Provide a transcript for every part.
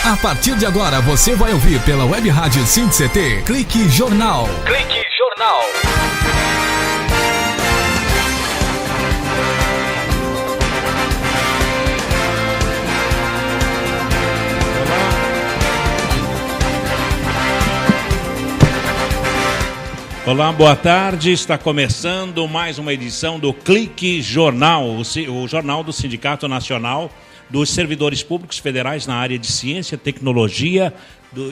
A partir de agora você vai ouvir pela Web Rádio SindCT Clique Jornal. Clique Jornal. Olá, boa tarde. Está começando mais uma edição do Clique Jornal, o jornal do Sindicato Nacional dos Servidores Públicos Federais na área de ciência, tecnologia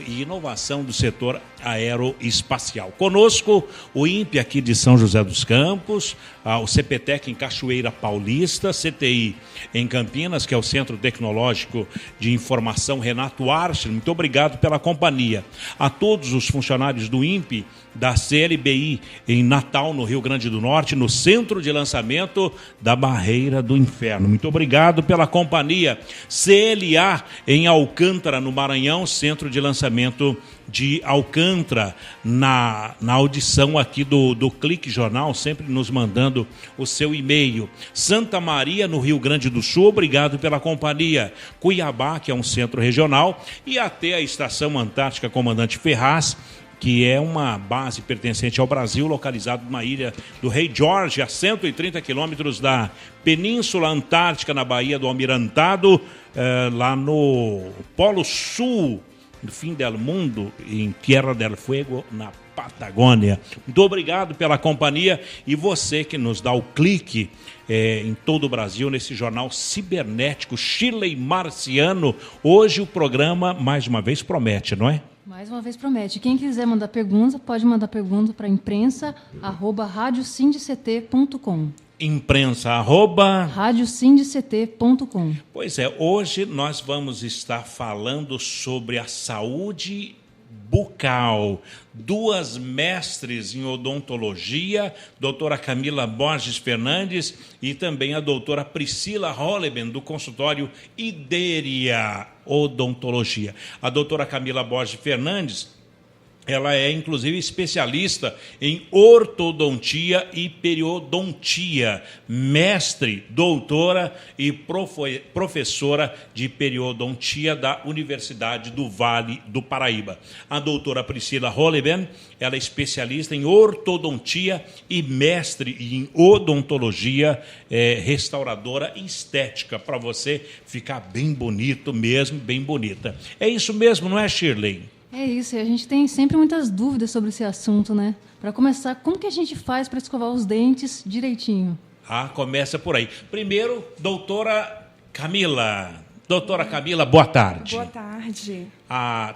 e inovação do setor aeroespacial. Conosco, o INPE aqui de São José dos Campos, o CPTEC em Cachoeira Paulista, CTI em Campinas, que é o Centro Tecnológico de Informação Renato Archer. Muito obrigado pela companhia. A todos os funcionários do INPE, da CLBI em Natal, no Rio Grande do Norte, no centro de lançamento da Barreira do Inferno. Muito obrigado pela companhia. CLA em Alcântara, no Maranhão, centro de lançamento de Alcântara, na audição aqui do Clique Jornal, sempre nos mandando o seu e-mail. Santa Maria, no Rio Grande do Sul, obrigado pela companhia. Cuiabá, que é um centro regional, e até a Estação Antártica Comandante Ferraz, que é uma base pertencente ao Brasil, localizado na ilha do Rei Jorge, a 130 quilômetros da Península Antártica, na Baía do Almirantado, lá no Polo Sul, no fim del mundo, em Tierra del Fuego, na Patagônia. Muito obrigado pela companhia e você que nos dá o clique em todo o Brasil, nesse jornal cibernético Chile Marciano. Hoje o programa, mais uma vez, promete, não é? Mais uma vez promete. Quem quiser mandar pergunta, pode mandar pergunta para imprensa@radiosindct.com. Imprensa@radiosindct.com. Pois é, hoje nós vamos estar falando sobre a saúde bucal. Duas mestres em odontologia, doutora Camila Borges Fernandes e também a doutora Priscila Holleben, do consultório Idéria Odontologia. A doutora Camila Borges Fernandes, ela é, inclusive, especialista em ortodontia e periodontia, mestre, doutora e professora de periodontia da Universidade do Vale do Paraíba. A doutora Priscila Holleben, ela é especialista em ortodontia e mestre em odontologia, restauradora e estética, para você ficar bem bonito mesmo, bem bonita. É isso mesmo, não é, Shirley? É isso, e a gente tem sempre muitas dúvidas sobre esse assunto, né? Para começar, como que a gente faz para escovar os dentes direitinho? Começa por aí. Primeiro, doutora Camila. Doutora Camila, boa tarde. Boa tarde.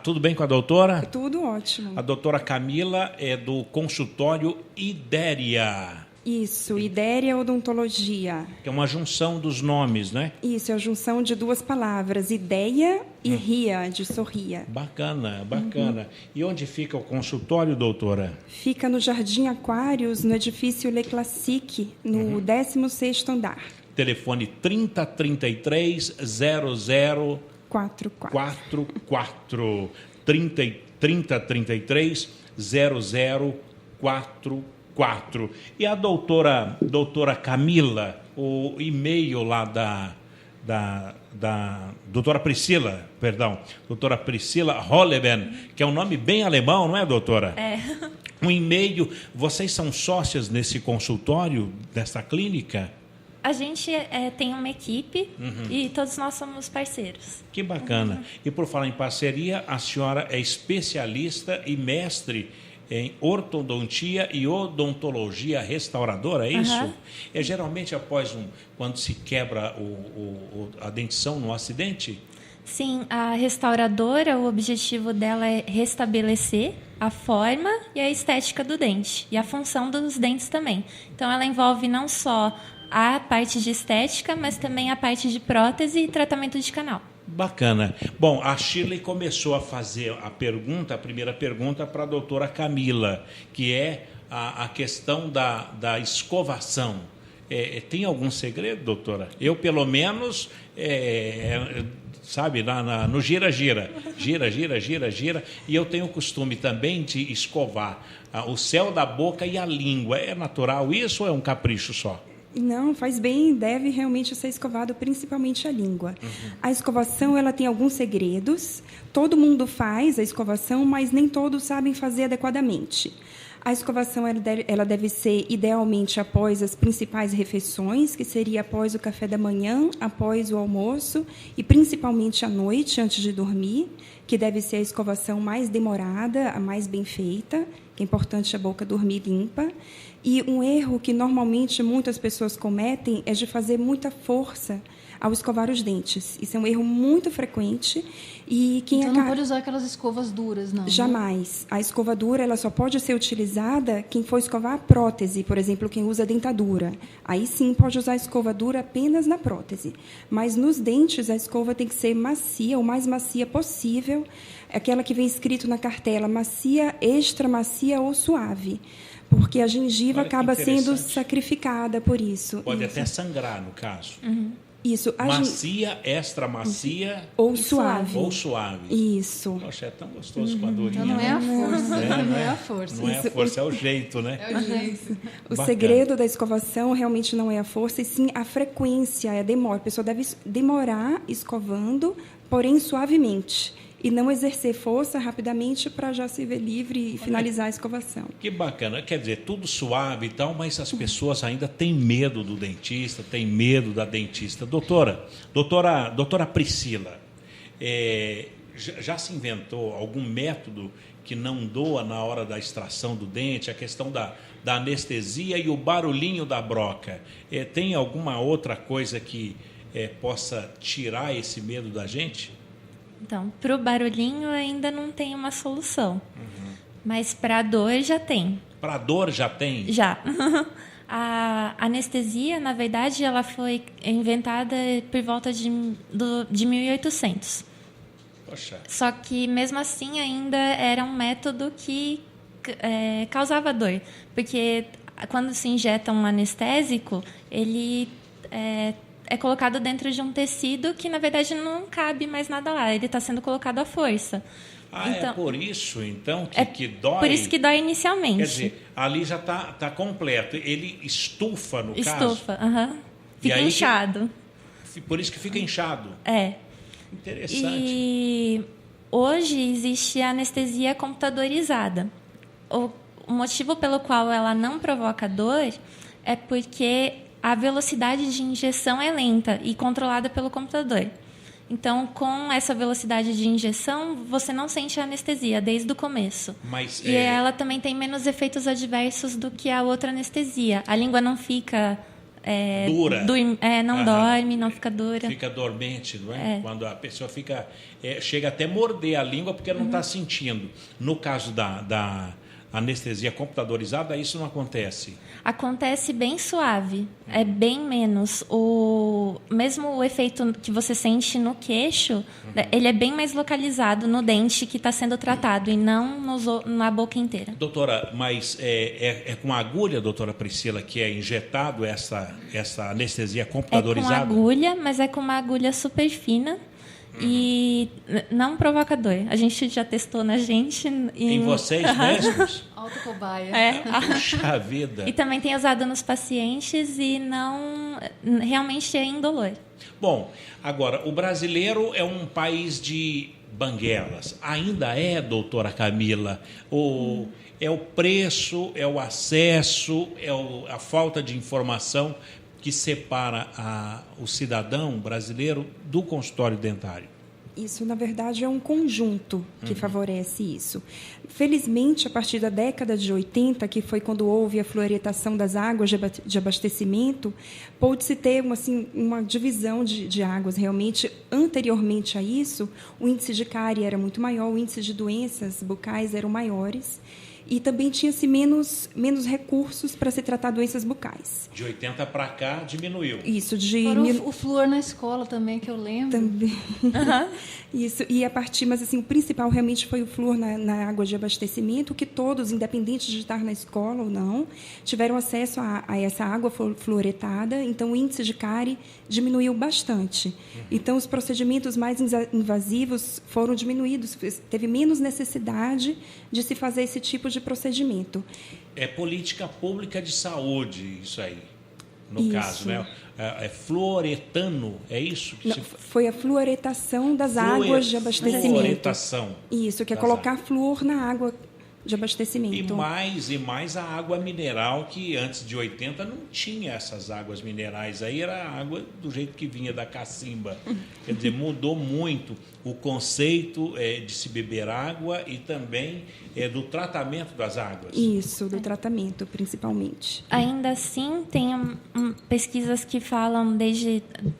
Tudo bem com a doutora? Tudo ótimo. A doutora Camila é do consultório Idéria. Isso, Idéria Odontologia. Que é uma junção dos nomes, né? Isso, é a junção de duas palavras, ideia e ria, de sorria. Bacana, bacana. E onde fica o consultório, doutora? Fica no Jardim Aquários, no edifício Le Classique, no 16º andar. Telefone 3033 0044. 3033 0044. E a doutora Camila, o e-mail lá da doutora Priscila, doutora Priscila Holleben, que é um nome bem alemão, não é, doutora? É. Um e-mail, vocês são sócias nesse consultório, dessa clínica? A gente tem uma equipe e todos nós somos parceiros. Que bacana. E por falar em parceria, a senhora é especialista e mestre em ortodontia e odontologia restauradora, é isso? É geralmente após quando se quebra a dentição no acidente? Sim, a restauradora, o objetivo dela é restabelecer a forma e a estética do dente e a função dos dentes também. Então ela envolve não só a parte de estética, mas também a parte de prótese e tratamento de canal. Bacana. Bom, a Shirley começou a fazer a primeira pergunta para a doutora Camila, que é a questão da escovação. Tem algum segredo, doutora? Eu, pelo menos, sabe, no gira-gira, e eu tenho o costume também de escovar o céu da boca e a língua. É natural isso ou é um capricho só? Não, faz bem, deve realmente ser escovado, principalmente a língua. A escovação, ela tem alguns segredos. Todo mundo faz a escovação, mas nem todos sabem fazer adequadamente. A escovação ela deve ser, idealmente, após as principais refeições, que seria após o café da manhã, após o almoço e, principalmente, à noite, antes de dormir, que deve ser a escovação mais demorada, a mais bem feita, que é importante a boca dormir limpa. E um erro que, normalmente, muitas pessoas cometem é de fazer muita força ao escovar os dentes. Isso é um erro muito frequente. E então, não pode usar aquelas escovas duras, não? Jamais. A escova dura ela só pode ser utilizada quem for escovar a prótese, por exemplo, quem usa dentadura. Aí, sim, pode usar a escova dura apenas na prótese. Mas, nos dentes, a escova tem que ser macia, o mais macia possível. Aquela que vem escrito na cartela, macia, extra macia ou suave. Porque a gengiva acaba sendo sacrificada por isso. Pode até sangrar, no caso. Isso. Macia, extra macia... Ou suave. Ou suave. Isso. Poxa, é tão gostoso com a dorinha. Então não é a força. Não é a força. Não é a força, é o jeito, né? É o jeito. O segredo da escovação realmente não é a força, e sim a frequência, é a demora. A pessoa deve demorar escovando, porém suavemente. E não exercer força rapidamente para já se ver livre e finalizar a escovação. Que bacana. Quer dizer, tudo suave e tal, mas as pessoas ainda têm medo do dentista, têm medo da dentista. Doutora Priscila, já se inventou algum método que não doa na hora da extração do dente, a questão da anestesia e o barulhinho da broca? Tem alguma outra coisa que possa tirar esse medo da gente? Então, para o barulhinho ainda não tem uma solução. Mas para a dor já tem. Para a dor já tem? Já. A anestesia, na verdade, ela foi inventada por volta de 1800. Poxa. Só que, mesmo assim, ainda era um método que causava dor. Porque quando se injeta um anestésico, ele é colocado dentro de um tecido que, na verdade, não cabe mais nada lá. Ele está sendo colocado à força. Então, é por isso, então, que dói? Por isso que dói inicialmente. Quer dizer, ali já está completo. Ele estufa, no caso? Estufa, Fica inchado. Por isso que fica inchado. Interessante. E hoje existe a anestesia computadorizada. O motivo pelo qual ela não provoca dor é porque a velocidade de injeção é lenta e controlada pelo computador. Então, com essa velocidade de injeção, você não sente a anestesia desde o começo. E ela também tem menos efeitos adversos do que a outra anestesia. A língua não fica... dura. Não dorme, não fica dura. Fica dormente, não é? Quando a pessoa fica... chega até a morder a língua porque não está sentindo. No caso da anestesia computadorizada, isso não acontece? Acontece bem suave, é bem menos. Mesmo o efeito que você sente no queixo, ele é bem mais localizado no dente que está sendo tratado e não na boca inteira. Doutora, mas é com agulha, doutora Priscila, que é injetado essa anestesia computadorizada? É com agulha, mas é com uma agulha super fina. E não provoca dor. A gente já testou na gente. Em vocês mesmos? Autocobaia. Puxa vida. E também tem usado nos pacientes e não... Realmente é indolor. Bom, agora, o brasileiro é um país de banguelas. Ainda é, doutora Camila? É o preço, é o acesso, a falta de informação que separa o cidadão brasileiro do consultório dentário? Isso, na verdade, é um conjunto que favorece isso. Felizmente, a partir da década de 80, que foi quando houve a fluoretação das águas de abastecimento, pôde-se ter uma divisão de águas. Realmente, anteriormente a isso, o índice de cárie era muito maior, o índice de doenças bucais eram maiores. E também tinha-se menos recursos para se tratar doenças bucais. De 80 para cá, diminuiu. Isso, o flúor na escola também, que eu lembro. Também. Isso, e mas o principal realmente foi o flúor na água de abastecimento, que todos, independente de estar na escola ou não, tiveram acesso a essa água fluoretada, então o índice de cárie diminuiu bastante. Então, os procedimentos mais invasivos foram diminuídos, teve menos necessidade de se fazer esse tipo de procedimento. É política pública de saúde isso aí, no caso, né? É fluoretano, é isso? Não, foi a fluoretação das águas de abastecimento. Fluoretação. Isso, que é colocar flúor na água de abastecimento. E mais a água mineral, que antes de 80 não tinha essas águas minerais. Aí era a água do jeito que vinha da cacimba. Quer dizer, mudou muito o conceito de se beber água e também do tratamento das águas. Isso, do tratamento, principalmente. Ainda assim, tem pesquisas que falam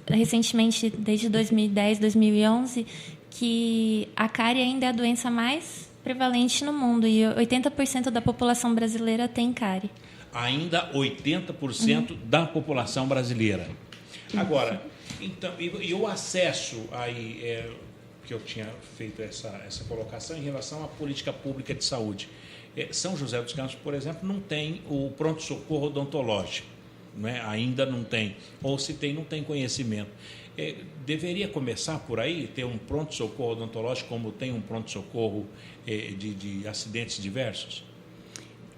recentemente, desde 2010, 2011, que a cárie ainda é a doença mais prevalente no mundo e 80% da população brasileira tem cárie. Ainda 80% da população brasileira. Agora, então, e o acesso aí, que eu tinha feito essa colocação em relação à política pública de saúde. São José dos Campos, por exemplo, não tem o pronto-socorro odontológico, né? Ainda não tem, ou se tem, não tem conhecimento. Deveria começar por aí, ter um pronto-socorro odontológico como tem um pronto-socorro de acidentes diversos?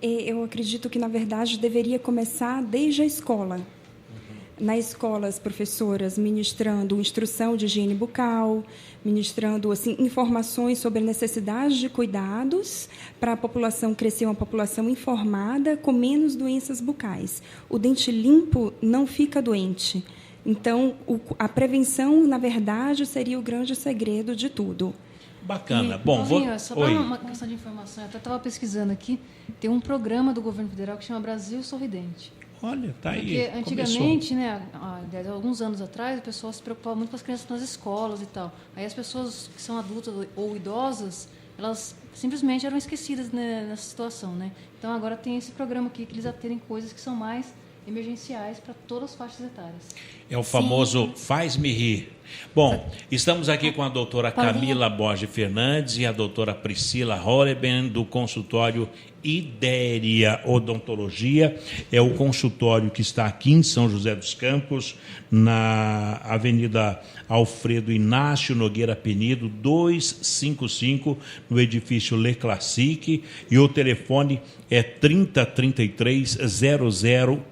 Eu acredito que, na verdade, deveria começar desde a escola. Na escola, as professoras ministrando instrução de higiene bucal, ministrando informações sobre a necessidade de cuidados para a população crescer uma população informada com menos doenças bucais. O dente limpo não fica doente. Então, a prevenção, na verdade, seria o grande segredo de tudo. Bacana. Só para uma questão de informação, eu até estava pesquisando aqui, tem um programa do governo federal que chama Brasil Sorridente. Olha, tá aí. Porque antigamente, há alguns anos atrás, o pessoal se preocupava muito com as crianças nas escolas e tal. Aí as pessoas que são adultas ou idosas, elas simplesmente eram esquecidas, né, nessa situação, né? Então agora tem esse programa aqui que eles atendem coisas que são mais emergenciais para todas as faixas etárias. É o famoso faz-me rir. Bom, estamos aqui com a doutora Camila Borges Fernandes e a doutora Priscila Holeben, do consultório Idéria Odontologia. É o consultório que está aqui em São José dos Campos, na Avenida Alfredo Inácio Nogueira Penido, 255, no edifício Le Classique, e o telefone é 3033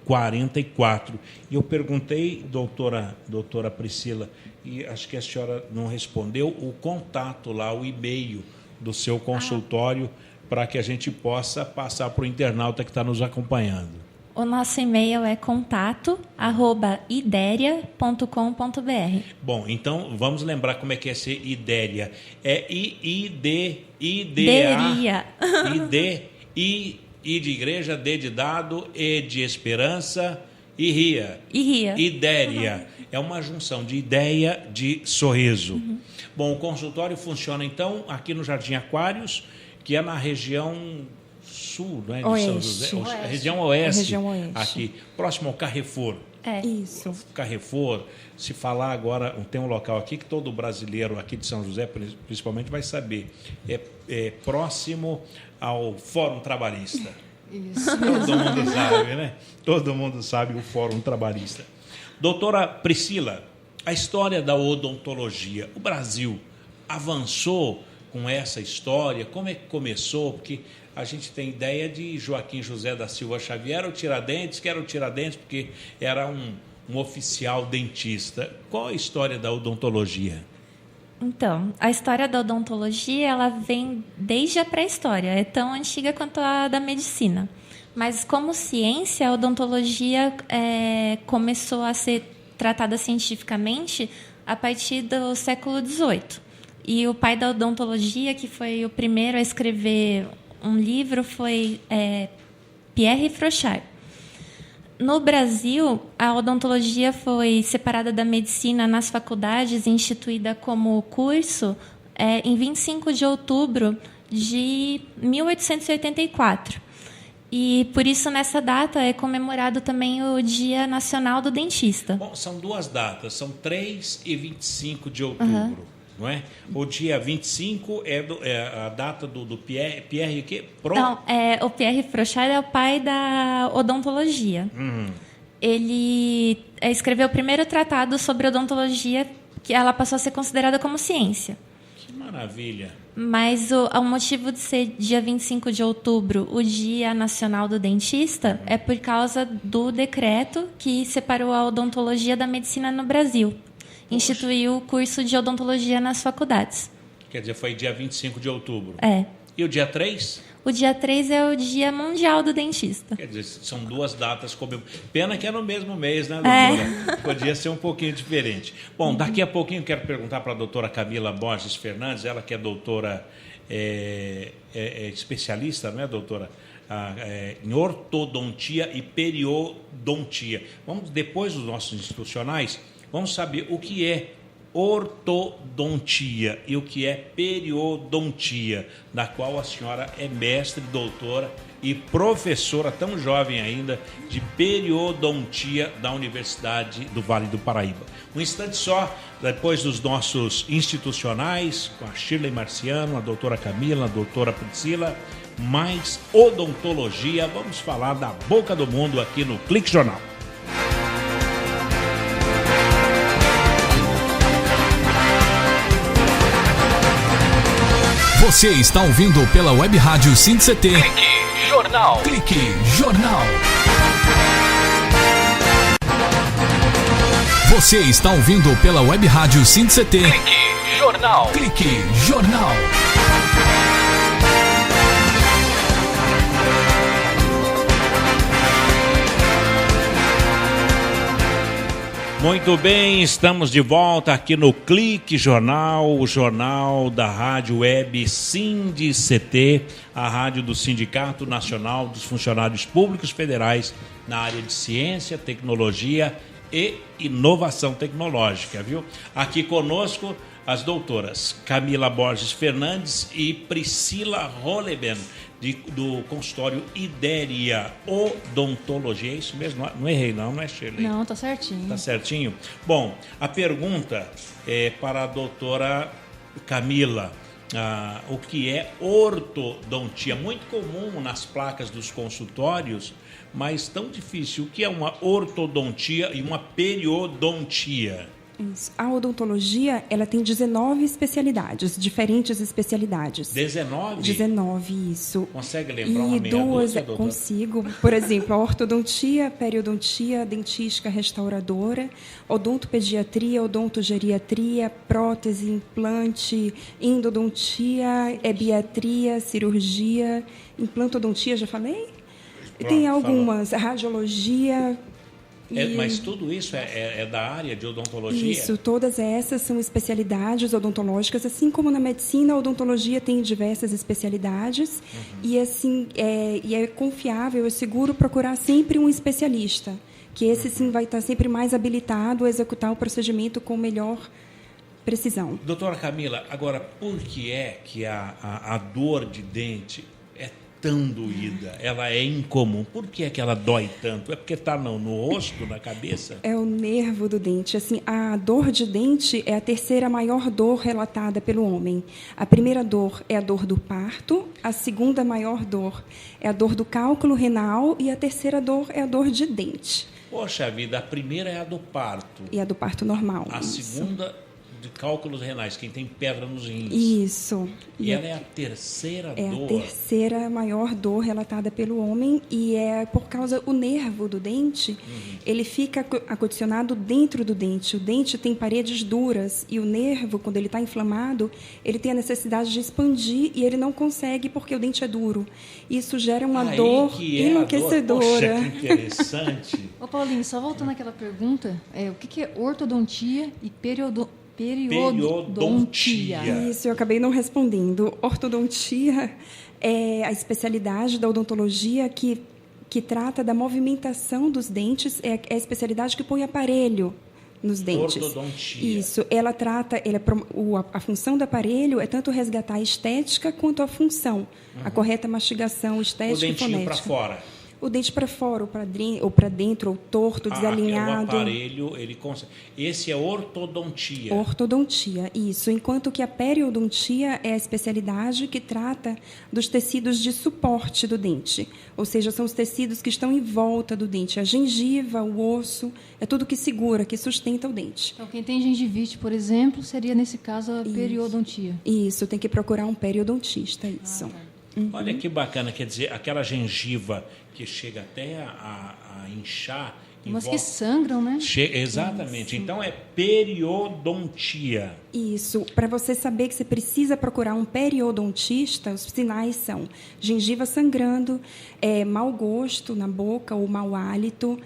0044. E eu perguntei, doutora Priscila, e acho que a senhora não respondeu, o contato lá, o e-mail do seu consultório, para que a gente possa passar para o internauta que está nos acompanhando. O nosso e-mail é contato@ideria.com.br. Bom, então vamos lembrar como é que é ser Idéria. É I-D-A. I de igreja, D de dado, E de esperança e ria. Idéria. É uma junção de ideia de sorriso. Bom, o consultório funciona, então, aqui no Jardim Aquários, que é na região sul, não é, de Oeste. São José? Região oeste. Região oeste. Aqui, próximo ao Carrefour. Isso. Carrefour, se falar agora, tem um local aqui que todo brasileiro aqui de São José, principalmente, vai saber. É próximo ao Fórum Trabalhista. Isso. Todo mundo sabe, né? Todo mundo sabe o Fórum Trabalhista. Doutora Priscila, a história da odontologia. O Brasil avançou com essa história? Como é que começou? Porque a gente tem ideia de Joaquim José da Silva Xavier, o Tiradentes, que era o Tiradentes porque era um oficial dentista. Qual a história da odontologia? Então, a história da odontologia, ela vem desde a pré-história, é tão antiga quanto a da medicina. Mas, como ciência, a odontologia começou a ser tratada cientificamente a partir do século XVIII. E o pai da odontologia, que foi o primeiro a escrever um livro, foi Pierre Frochard. No Brasil, a odontologia foi separada da medicina nas faculdades, instituída como curso em 25 de outubro de 1884. E, por isso, nessa data é comemorado também o Dia Nacional do Dentista. Bom, são duas datas, são 3 e 25 de outubro, não é? O dia 25 é a data do Pierre que? Não, o Pierre Frochard é o pai da odontologia. Ele escreveu o primeiro tratado sobre odontologia, que ela passou a ser considerada como ciência. Que maravilha. Mas o motivo de ser dia 25 de outubro, o Dia Nacional do Dentista, é por causa do decreto que separou a odontologia da medicina no Brasil. Instituiu o curso de odontologia nas faculdades. Quer dizer, foi dia 25 de outubro. É. E o dia 3? O dia 3 é o Dia Mundial do Dentista. Quer dizer, são duas datas comemorativas. Pena que é no mesmo mês, né, doutora? Podia ser um pouquinho diferente. Bom, daqui a pouquinho eu quero perguntar para a doutora Camila Borges Fernandes, ela que é doutora, especialista, não é, doutora? Em ortodontia e periodontia. Vamos, depois dos nossos institucionais, vamos saber o que é ortodontia e o que é periodontia, da qual a senhora é mestre, doutora e professora, tão jovem ainda, de periodontia da Universidade do Vale do Paraíba. Um instante só, depois dos nossos institucionais, com a Shirley Marciano, a doutora Camila, a doutora Priscila, mais odontologia, vamos falar da boca do mundo aqui no Clique Jornal. Você está ouvindo pela Web Rádio SINCT. Clique Jornal. Clique Jornal. Você está ouvindo pela Web Rádio SINCT. Clique Jornal. Clique Jornal. Muito bem, estamos de volta aqui no Clique Jornal, o jornal da Rádio Web SINCT, a rádio do Sindicato Nacional dos Funcionários Públicos Federais na área de ciência, tecnologia e inovação tecnológica, viu? Aqui conosco as doutoras Camila Borges Fernandes e Priscila Rolleben, do consultório Idéria Odontologia. É isso mesmo? Não errei não é, Shirley? Não, tá certinho. Tá certinho? Bom, a pergunta é para a doutora Camila. O que é ortodontia? Muito comum nas placas dos consultórios, mas tão difícil. O que é uma ortodontia e uma periodontia? Isso. A odontologia, ela tem 19 especialidades, diferentes especialidades. 19? 19, isso. Consegue lembrar uma meia duas, dúzia, doutora? Consigo. Por exemplo, a ortodontia, periodontia, dentística restauradora, odontopediatria, odontogeriatria, prótese, implante, endodontia, ebiatria, cirurgia, implantodontia, já falei? Pronto, tem algumas, radiologia... Mas tudo isso é da área de odontologia? Isso, todas essas são especialidades odontológicas, assim como na medicina, a odontologia tem diversas especialidades, e assim, é confiável, é seguro procurar sempre um especialista, que esse sim vai estar sempre mais habilitado a executar o procedimento com melhor precisão. Doutora Camila, agora, por que é que a dor de dente é tão doída? Ela é incomum. Por que é que ela dói tanto? É porque está no rosto, na cabeça? É o nervo do dente. Assim, a dor de dente é a terceira maior dor relatada pelo homem. A primeira dor é a dor do parto, a segunda maior dor é a dor do cálculo renal e a terceira dor é a dor de dente. Poxa vida, a primeira é a do parto. E a do parto normal. A segunda de cálculos renais, quem tem pedra nos rins. Isso. E ela é a terceira dor? É a terceira maior dor relatada pelo homem e é por causa do nervo do dente, ele fica acondicionado dentro do dente. O dente tem paredes duras e o nervo, quando ele está inflamado, ele tem a necessidade de expandir e ele não consegue porque o dente é duro. Isso gera uma dor enlouquecedora. Poxa, que interessante. Ô, Paulinho, só voltando àquela pergunta, o que é ortodontia e periodontia? Isso, eu acabei não respondendo. Ortodontia é a especialidade da odontologia que trata da movimentação dos dentes, é a especialidade que põe aparelho nos dentes. Ortodontia. Isso, a função do aparelho é tanto resgatar a estética quanto a função, a correta mastigação estética e fonética. O dentinho para fora. O dente para fora ou para dentro, ou torto, desalinhado. O aparelho, ele consegue. Esse é ortodontia. Ortodontia, isso. Enquanto que a periodontia é a especialidade que trata dos tecidos de suporte do dente. Ou seja, são os tecidos que estão em volta do dente. A gengiva, o osso, é tudo que segura, que sustenta o dente. Então, quem tem gengivite, por exemplo, seria, nesse caso, a periodontia. Isso, tem que procurar um periodontista, isso. Olha que bacana, quer dizer, aquela gengiva que chega até a inchar. Umas que sangram, né? Exatamente. Então, é periodontia. Isso. Para você saber que você precisa procurar um periodontista, os sinais são gengiva sangrando, mau gosto na boca ou mau hálito,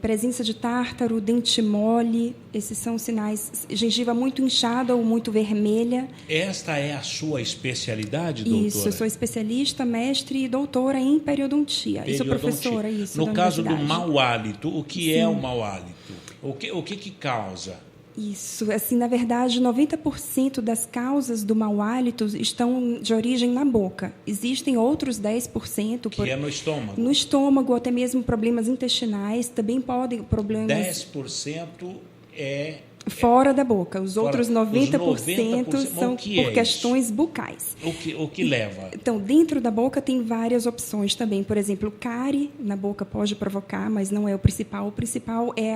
presença de tártaro, dente mole. Esses são os sinais. Gengiva muito inchada ou muito vermelha. Esta é a sua especialidade, doutora? Isso. Eu sou especialista, mestre e doutora em periodontia. E sou professora, isso. No caso do mau hálito, o que é o mau hálito? O que causa? Isso, assim, na verdade, 90% das causas do mau hálito estão de origem na boca. Existem outros 10%... Que é no estômago? No estômago, até mesmo problemas intestinais, também podem... 10% é... Fora da boca. Os outros 90% são por questões bucais. O que leva? Então, dentro da boca tem várias opções também. Por exemplo, cárie na boca pode provocar, mas não é o principal. O principal é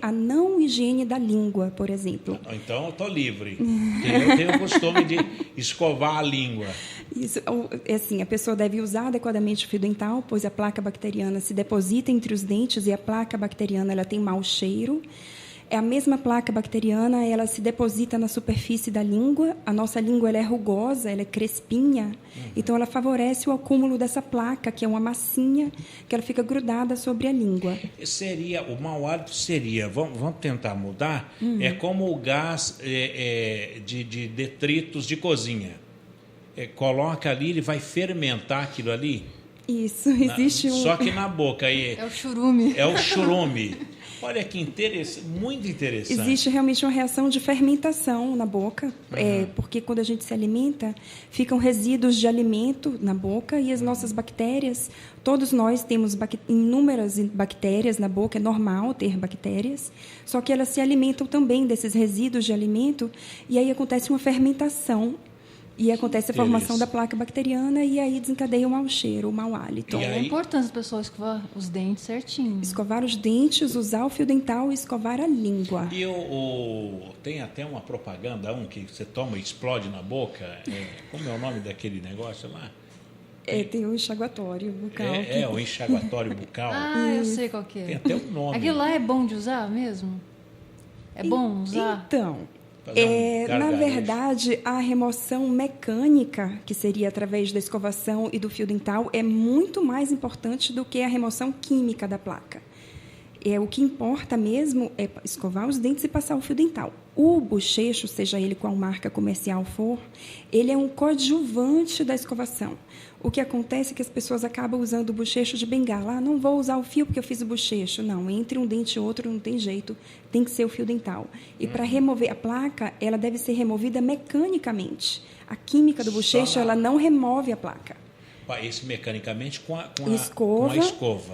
a não higiene da língua, por exemplo. Então, eu estou livre. Eu tenho o costume de escovar a língua. Isso, assim, a pessoa deve usar adequadamente o fio dental, pois a placa bacteriana se deposita entre os dentes e a placa bacteriana ela tem mau cheiro. É a mesma placa bacteriana, ela se deposita na superfície da língua. A nossa língua ela é rugosa, ela é crespinha. Então, ela favorece o acúmulo dessa placa, que é uma massinha, que ela fica grudada sobre a língua. O mau hálito seria, vamos tentar mudar, é como o gás de detritos de cozinha. Coloca ali, ele vai fermentar aquilo ali? Isso, existe Só que na boca. É o churume. É o churume. Olha que muito interessante. Existe realmente uma reação de fermentação na boca, porque quando a gente se alimenta, ficam resíduos de alimento na boca e as nossas bactérias, todos nós temos inúmeras bactérias na boca, é normal ter bactérias, só que elas se alimentam também desses resíduos de alimento e aí acontece uma fermentação. E acontece a formação da placa bacteriana e aí desencadeia o mau cheiro, o mau hálito. Então, é importante as pessoas escovar os dentes certinho. Escovar os dentes, usar o fio dental e escovar a língua. E tem até uma propaganda, que você toma e explode na boca. Como é o nome daquele negócio lá? Tem o enxaguatório bucal. O enxaguatório bucal. Eu sei qual que é. Tem até um nome. Aquilo lá é bom de usar mesmo? É bom usar? Então... na verdade, a remoção mecânica, que seria através da escovação e do fio dental, é muito mais importante do que a remoção química da placa. O que importa mesmo é escovar os dentes e passar o fio dental. O bochecho, seja ele qual marca comercial for, ele é um coadjuvante da escovação. O que acontece é que as pessoas acabam usando o bochecho de bengala. Não vou usar o fio porque eu fiz o bochecho. Não, entre um dente e outro não tem jeito, tem que ser o fio dental. E para remover a placa, ela deve ser removida mecanicamente. A química do bochecho, ela não remove a placa. Isso mecanicamente com a escova.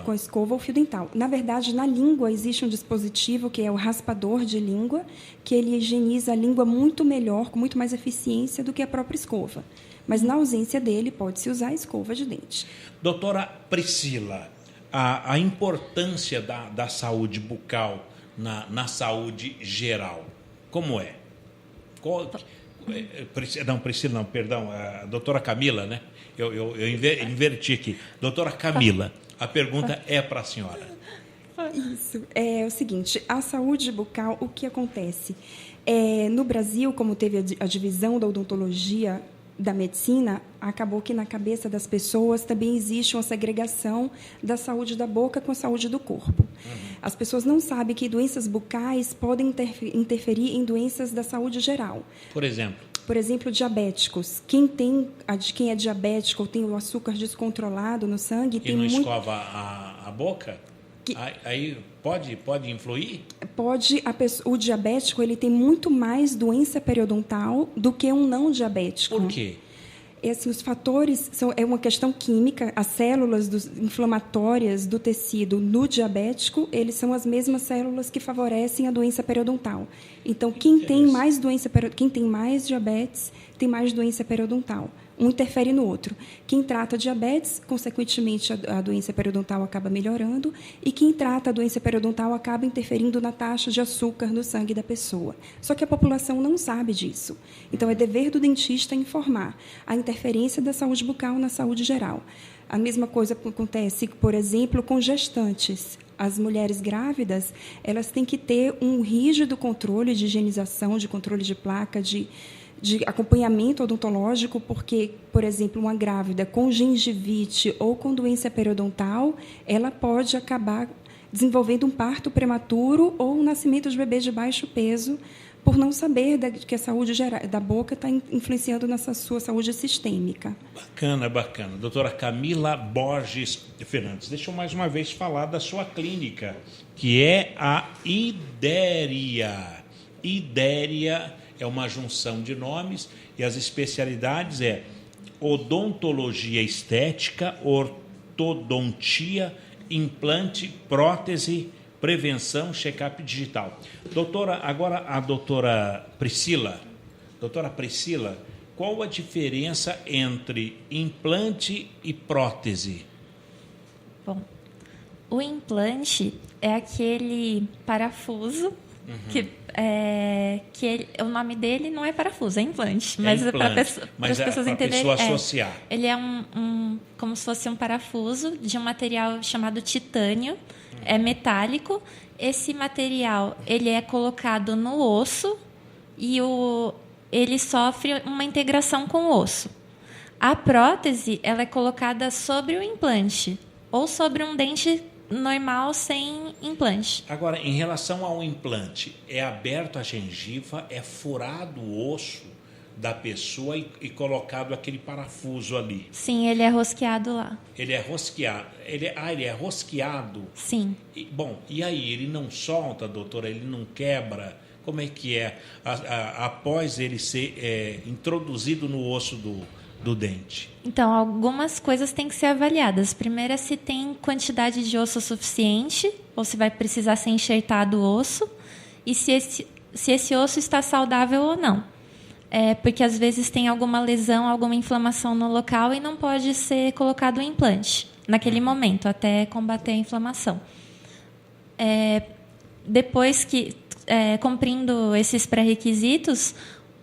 Com a escova ou fio dental. Na verdade, na língua existe um dispositivo que é o raspador de língua, que ele higieniza a língua muito melhor, com muito mais eficiência do que a própria escova. Mas, na ausência dele, pode-se usar a escova de dente. Doutora Priscila, a importância da saúde bucal na saúde geral, como é? A doutora Camila, né? Eu inverti aqui. Doutora Camila, a pergunta é para a senhora. Isso. É o seguinte, a saúde bucal, o que acontece? No Brasil, como teve a divisão da odontologia da medicina, acabou que na cabeça das pessoas também existe uma segregação da saúde da boca com a saúde do corpo. As pessoas não sabem que doenças bucais podem interferir em doenças da saúde geral. Por exemplo, diabéticos. Quem é diabético ou tem o açúcar descontrolado no sangue... escova a boca? Aí pode influir? Pode. O diabético ele tem muito mais doença periodontal do que um não diabético. Por quê? assim, os fatores é uma questão química. As células inflamatórias do tecido no diabético, eles são as mesmas células que favorecem a doença periodontal. Então, quem tem mais diabetes tem mais doença periodontal. Um interfere no outro. Quem trata diabetes, consequentemente, a doença periodontal acaba melhorando, e quem trata a doença periodontal acaba interferindo na taxa de açúcar no sangue da pessoa. Só que a população não sabe disso. Então, é dever do dentista informar a interferência da saúde bucal na saúde geral. A mesma coisa acontece, por exemplo, com gestantes. As mulheres grávidas, elas têm que ter um rígido controle de higienização, de controle de placa, de acompanhamento odontológico, porque, por exemplo, uma grávida com gengivite ou com doença periodontal, ela pode acabar desenvolvendo um parto prematuro ou o nascimento de bebês de baixo peso, por não saber que a saúde da boca está influenciando na sua saúde sistêmica. Bacana, bacana. Doutora Camila Borges Fernandes, deixa eu mais uma vez falar da sua clínica, que é a Idéria. Idéria é uma junção de nomes e as especialidades é odontologia estética, ortodontia, implante, prótese, prevenção, check-up digital. Doutora, agora a doutora Priscila. Doutora Priscila, qual a diferença entre implante e prótese? Bom, o implante é aquele parafuso o nome dele não é parafuso, é implante. Mas para as pessoas entenderem, associar. Ele é como se fosse um parafuso de um material chamado titânio, é metálico. Esse material ele é colocado no osso e ele sofre uma integração com o osso. A prótese ela é colocada sobre o implante ou sobre um dente normal sem implante. Agora, em relação ao implante, é aberto a gengiva, é furado o osso da pessoa e colocado aquele parafuso ali? Sim, ele é rosqueado lá. Ele é rosqueado. Ele é rosqueado? Sim. E aí, ele não solta, doutora? Ele não quebra? Como é que é após ele ser introduzido no osso do dente? Então, algumas coisas têm que ser avaliadas. Primeiro é se tem quantidade de osso suficiente, ou se vai precisar ser enxertado o osso, e se esse osso está saudável ou não. Porque, às vezes, tem alguma lesão, alguma inflamação no local e não pode ser colocado o implante naquele momento, até combater a inflamação. Depois que, cumprindo esses pré-requisitos,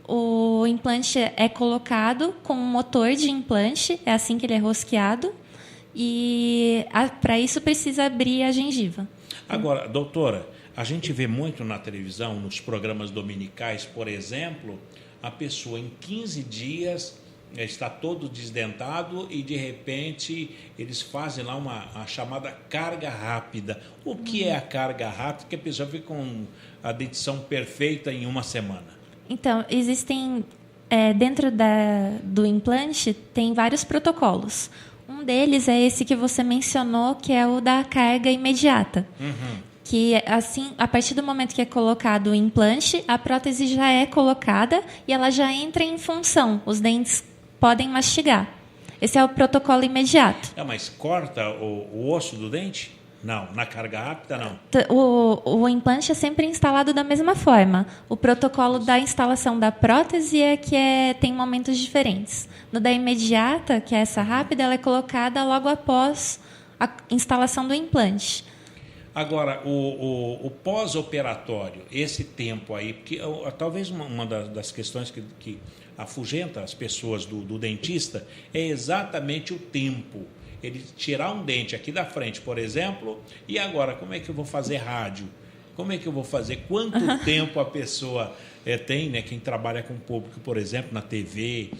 o implante é colocado com um motor de implante, é assim que ele é rosqueado, e para isso precisa abrir a gengiva. Agora, doutora, a gente vê muito na televisão, nos programas dominicais, por exemplo, a pessoa em 15 dias está todo desdentado e, de repente, eles fazem lá a chamada carga rápida. O que é a carga rápida? Que a pessoa fica com a dentição perfeita em uma semana. Então, existem, dentro do implante, tem vários protocolos. Um deles é esse que você mencionou, que é o da carga imediata. Que, assim, a partir do momento que é colocado o implante, a prótese já é colocada e ela já entra em função. Os dentes podem mastigar. Esse é o protocolo imediato. Mas corta o osso do dente? Não, na carga rápida não. O implante é sempre instalado da mesma forma. O protocolo da instalação da prótese tem momentos diferentes. No da imediata, que é essa rápida, ela é colocada logo após a instalação do implante. Agora, o pós-operatório, esse tempo aí, porque talvez uma das questões que afugenta as pessoas do dentista é exatamente o tempo. Ele tirar um dente aqui da frente, por exemplo, e agora, como é que eu vou fazer rádio? Como é que eu vou fazer? Quanto tempo a pessoa tem, né? Quem trabalha com público, por exemplo, na TV,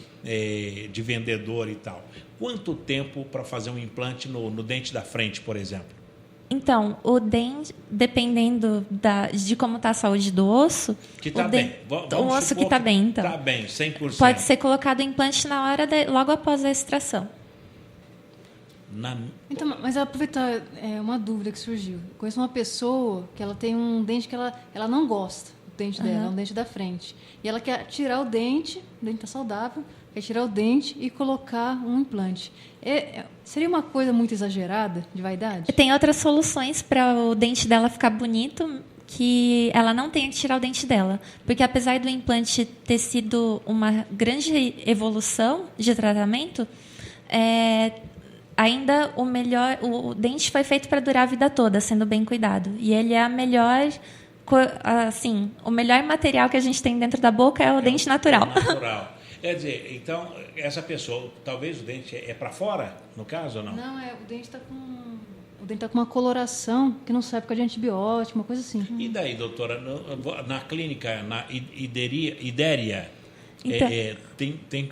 de vendedor e tal. Quanto tempo para fazer um implante no dente da frente, por exemplo? Então, o dente, dependendo de como está a saúde do osso... Que está bem. O osso que está bem, então. Está bem, 100%. Pode ser colocado o implante na hora, logo após a extração. Então, mas aproveitar uma dúvida que surgiu. Eu conheço uma pessoa que ela tem um dente que ela não gosta. dente dela, um dente da frente. E ela quer tirar o dente está saudável, quer tirar o dente e colocar um implante. Seria uma coisa muito exagerada, de vaidade? Tem outras soluções para o dente dela ficar bonito, que ela não tenha que tirar o dente dela. Porque apesar do implante ter sido uma grande evolução de tratamento, ainda o dente foi feito para durar a vida toda, sendo bem cuidado. E ele é o melhor material que a gente tem dentro da boca é o dente natural. Natural. Quer dizer, então, essa pessoa, talvez o dente é para fora, no caso, ou não? Não, o dente está com uma coloração que não serve por causa de antibiótico, uma coisa assim. E daí, doutora, na clínica, na Idéria, Então,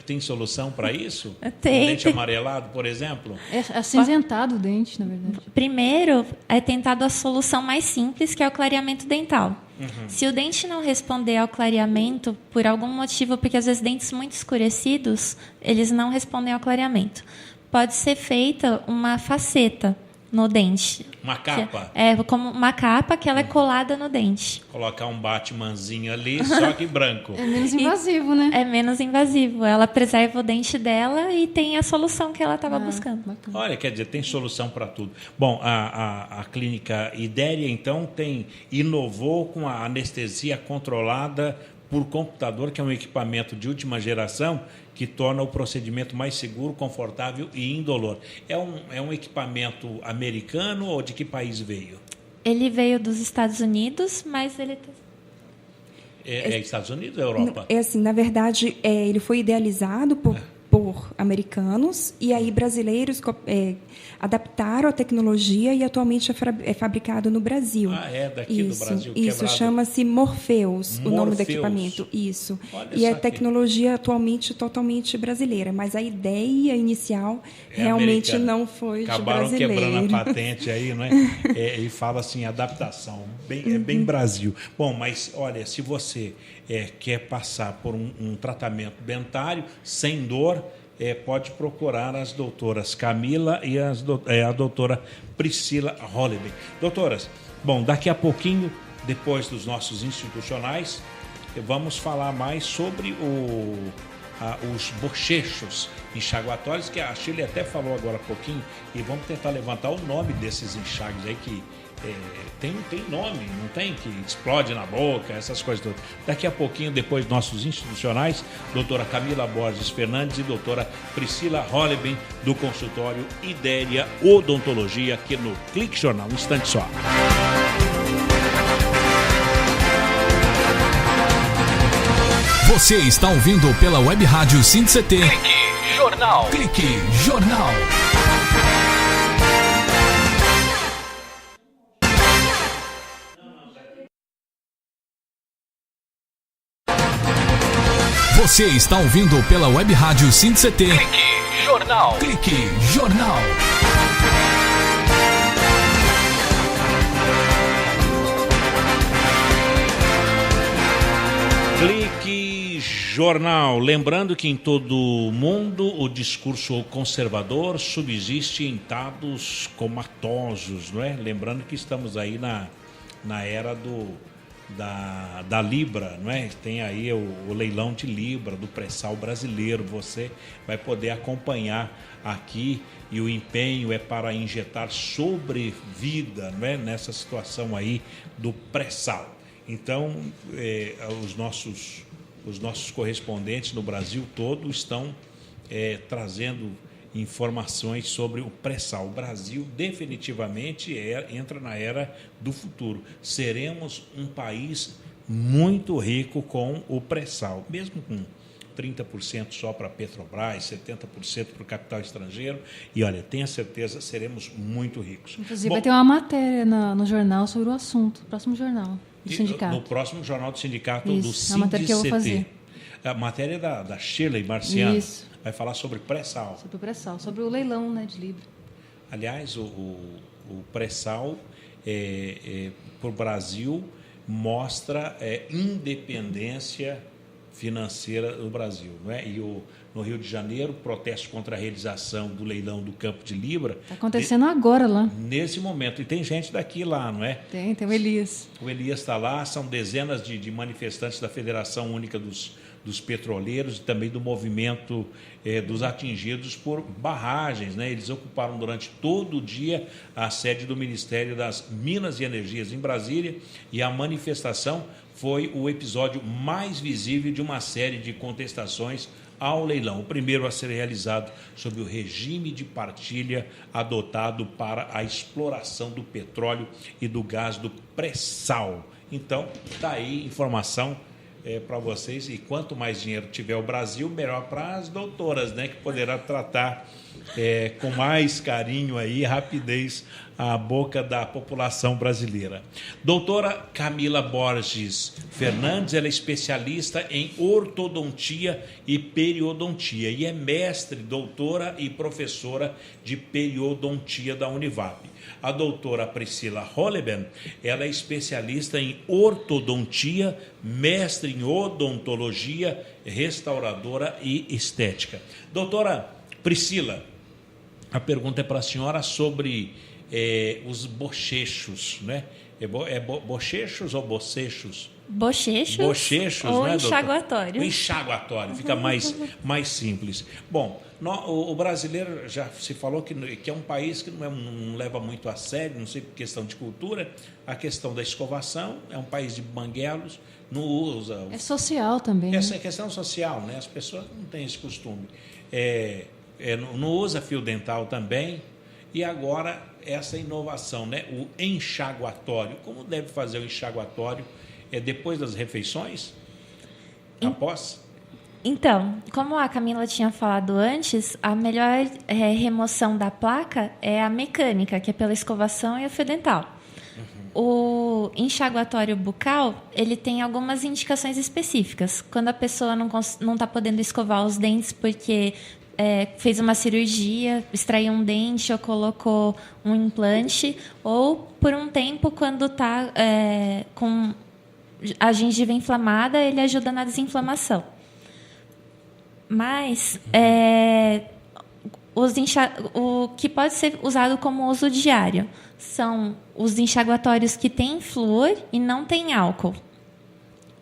tem solução para isso? Tem. Um dente amarelado, por exemplo? É acinzentado o dente, na verdade. Primeiro, é tentado a solução mais simples, que é o clareamento dental. Se o dente não responder ao clareamento, por algum motivo, porque às vezes dentes muito escurecidos, eles não respondem ao clareamento, pode ser feita uma faceta no dente. Uma capa? Como uma capa que ela é colada no dente. Colocar um Batmanzinho ali, só que branco. É menos invasivo, né? É menos invasivo. Ela preserva o dente dela e tem a solução que ela estava buscando. Bacana. Olha, quer dizer, tem solução para tudo. Bom, a clínica Idéria, então, inovou com a anestesia controlada por computador, que é um equipamento de última geração que torna o procedimento mais seguro, confortável e indolor. É um equipamento americano ou de que país veio? Ele veio dos Estados Unidos, mas ele... Estados Unidos ou Europa? Assim, na verdade, ele foi idealizado por americanos e aí brasileiros adaptaram a tecnologia e atualmente é fabricado no Brasil. Daqui do Brasil. Isso, chama-se Morpheus, o nome do equipamento. Isso. Olha, e a tecnologia atualmente totalmente brasileira, mas a ideia inicial realmente americana. Não foi Acabaram de brasileiro. quebrando a patente aí, não é? E fala assim, adaptação. Bem Brasil. Bom, mas olha, se você quer passar por um tratamento dentário sem dor, pode procurar as doutoras Camila e a doutora Priscila Holliben. Doutoras, bom, daqui a pouquinho, depois dos nossos institucionais, vamos falar mais sobre os bochechos enxaguatórios, que a Shirley até falou agora há pouquinho, e vamos tentar levantar o nome desses enxagues aí que tem nome, não tem? Que explode na boca, essas coisas todas. Daqui a pouquinho, depois dos nossos institucionais, doutora Camila Borges Fernandes e doutora Priscila Holliben, do consultório Idéria Odontologia, aqui no Clique Jornal. Um instante só. Você está ouvindo pela Web Rádio SINCT. Clique Jornal. Clique Jornal. Você está ouvindo pela Web Rádio SINCT. Clique Jornal. Clique Jornal. Clique Jornal. Lembrando que em todo o mundo o discurso conservador subsiste em estados comatosos, não é? Lembrando que estamos aí na era da Libra, não é? Tem aí o leilão de Libra, do pré-sal brasileiro. Você vai poder acompanhar aqui, e o empenho é para injetar sobrevida, não é? Nessa situação aí do pré-sal. Então, os nossos correspondentes no Brasil todo estão trazendo informações sobre o pré-sal. O Brasil definitivamente entra na era do futuro. Seremos um país muito rico com o pré-sal, mesmo com 30% só para a Petrobras, 70% para o capital estrangeiro. E, olha, tenha certeza, seremos muito ricos. Inclusive, vai ter uma matéria no jornal sobre o assunto, próximo jornal do sindicato. No próximo jornal do sindicato do Isso, a matéria que eu vou fazer. A matéria da Shirley Marciano. Isso. Vai falar sobre pré-sal. Sobre o pré-sal, sobre o leilão, né, de Libra. Aliás, o pré-sal para o Brasil mostra independência financeira do Brasil. Não é? E no Rio de Janeiro, protesto contra a realização do leilão do Campo de Libra. Está acontecendo agora lá. Nesse momento. E tem gente daqui lá, não é? Tem o Elias. O Elias está lá, são dezenas de manifestantes da Federação Única dos Petroleiros e também do movimento dos atingidos por barragens. Né? Eles ocuparam durante todo o dia a sede do Ministério das Minas e Energias em Brasília, e a manifestação foi o episódio mais visível de uma série de contestações ao leilão. O primeiro a ser realizado sob o regime de partilha adotado para a exploração do petróleo e do gás do pré-sal. Então, está aí informação para vocês, e quanto mais dinheiro tiver o Brasil, melhor para as doutoras, né, que poderá tratar com mais carinho aí, rapidez, a boca da população brasileira. Doutora Camila Borges Fernandes, ela é especialista em ortodontia e periodontia e é mestre, doutora e professora de periodontia da Univap. A doutora Priscila Holleben, ela é especialista em ortodontia, mestre em odontologia, restauradora e estética. Doutora Priscila, a pergunta é para a senhora sobre os bochechos, né? Bochechos ou bocechos? Bochechos ou né, enxaguatório. O enxaguatório, fica mais simples. Bom, o brasileiro, já se falou que é um país que não leva muito a sério, não sei por questão de cultura, a questão da escovação, é um país de banguelos, não usa... É social também. Essa é questão social, né? As pessoas não têm esse costume. Não usa fio dental também, e agora essa inovação, né? O enxaguatório. Como deve fazer o enxaguatório? Depois das refeições? Após? Então, como a Camila tinha falado antes, a melhor remoção da placa é a mecânica, que é pela escovação e o fio dental. O enxaguatório bucal, ele tem algumas indicações específicas. Quando a pessoa não está podendo escovar os dentes porque fez uma cirurgia, extraiu um dente ou colocou um implante, ou por um tempo, quando está com a gengiva inflamada, ele ajuda na desinflamação. Mas o que pode ser usado como uso diário são os enxaguatórios que têm flúor e não têm álcool.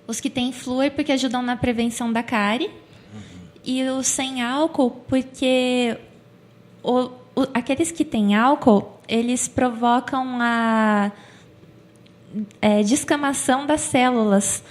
Os que têm flúor porque ajudam na prevenção da cárie, e os sem álcool porque aqueles que têm álcool, eles provocam a descamação das células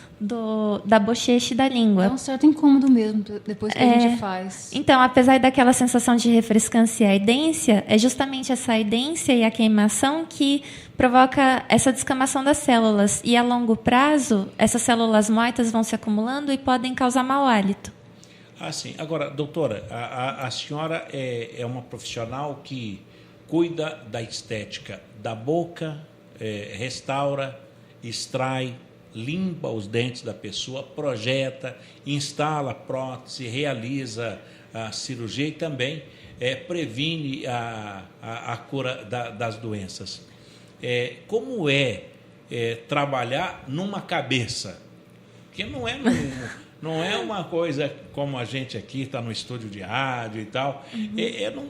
da bochecha e da língua. É um certo incômodo mesmo, depois que a gente faz. Então, apesar daquela sensação de refrescância e aidência, é justamente essa aidência e a queimação que provoca essa descamação das células. E, a longo prazo, essas células mortas vão se acumulando e podem causar mau hálito. Ah, sim. Agora, doutora, a senhora é uma profissional que cuida da estética da boca, restaura, extrai, limpa os dentes da pessoa, projeta, instala prótese, realiza a cirurgia e também previne a cura das doenças. Como trabalhar numa cabeça? Porque não é uma coisa como a gente aqui está no estúdio de rádio e tal.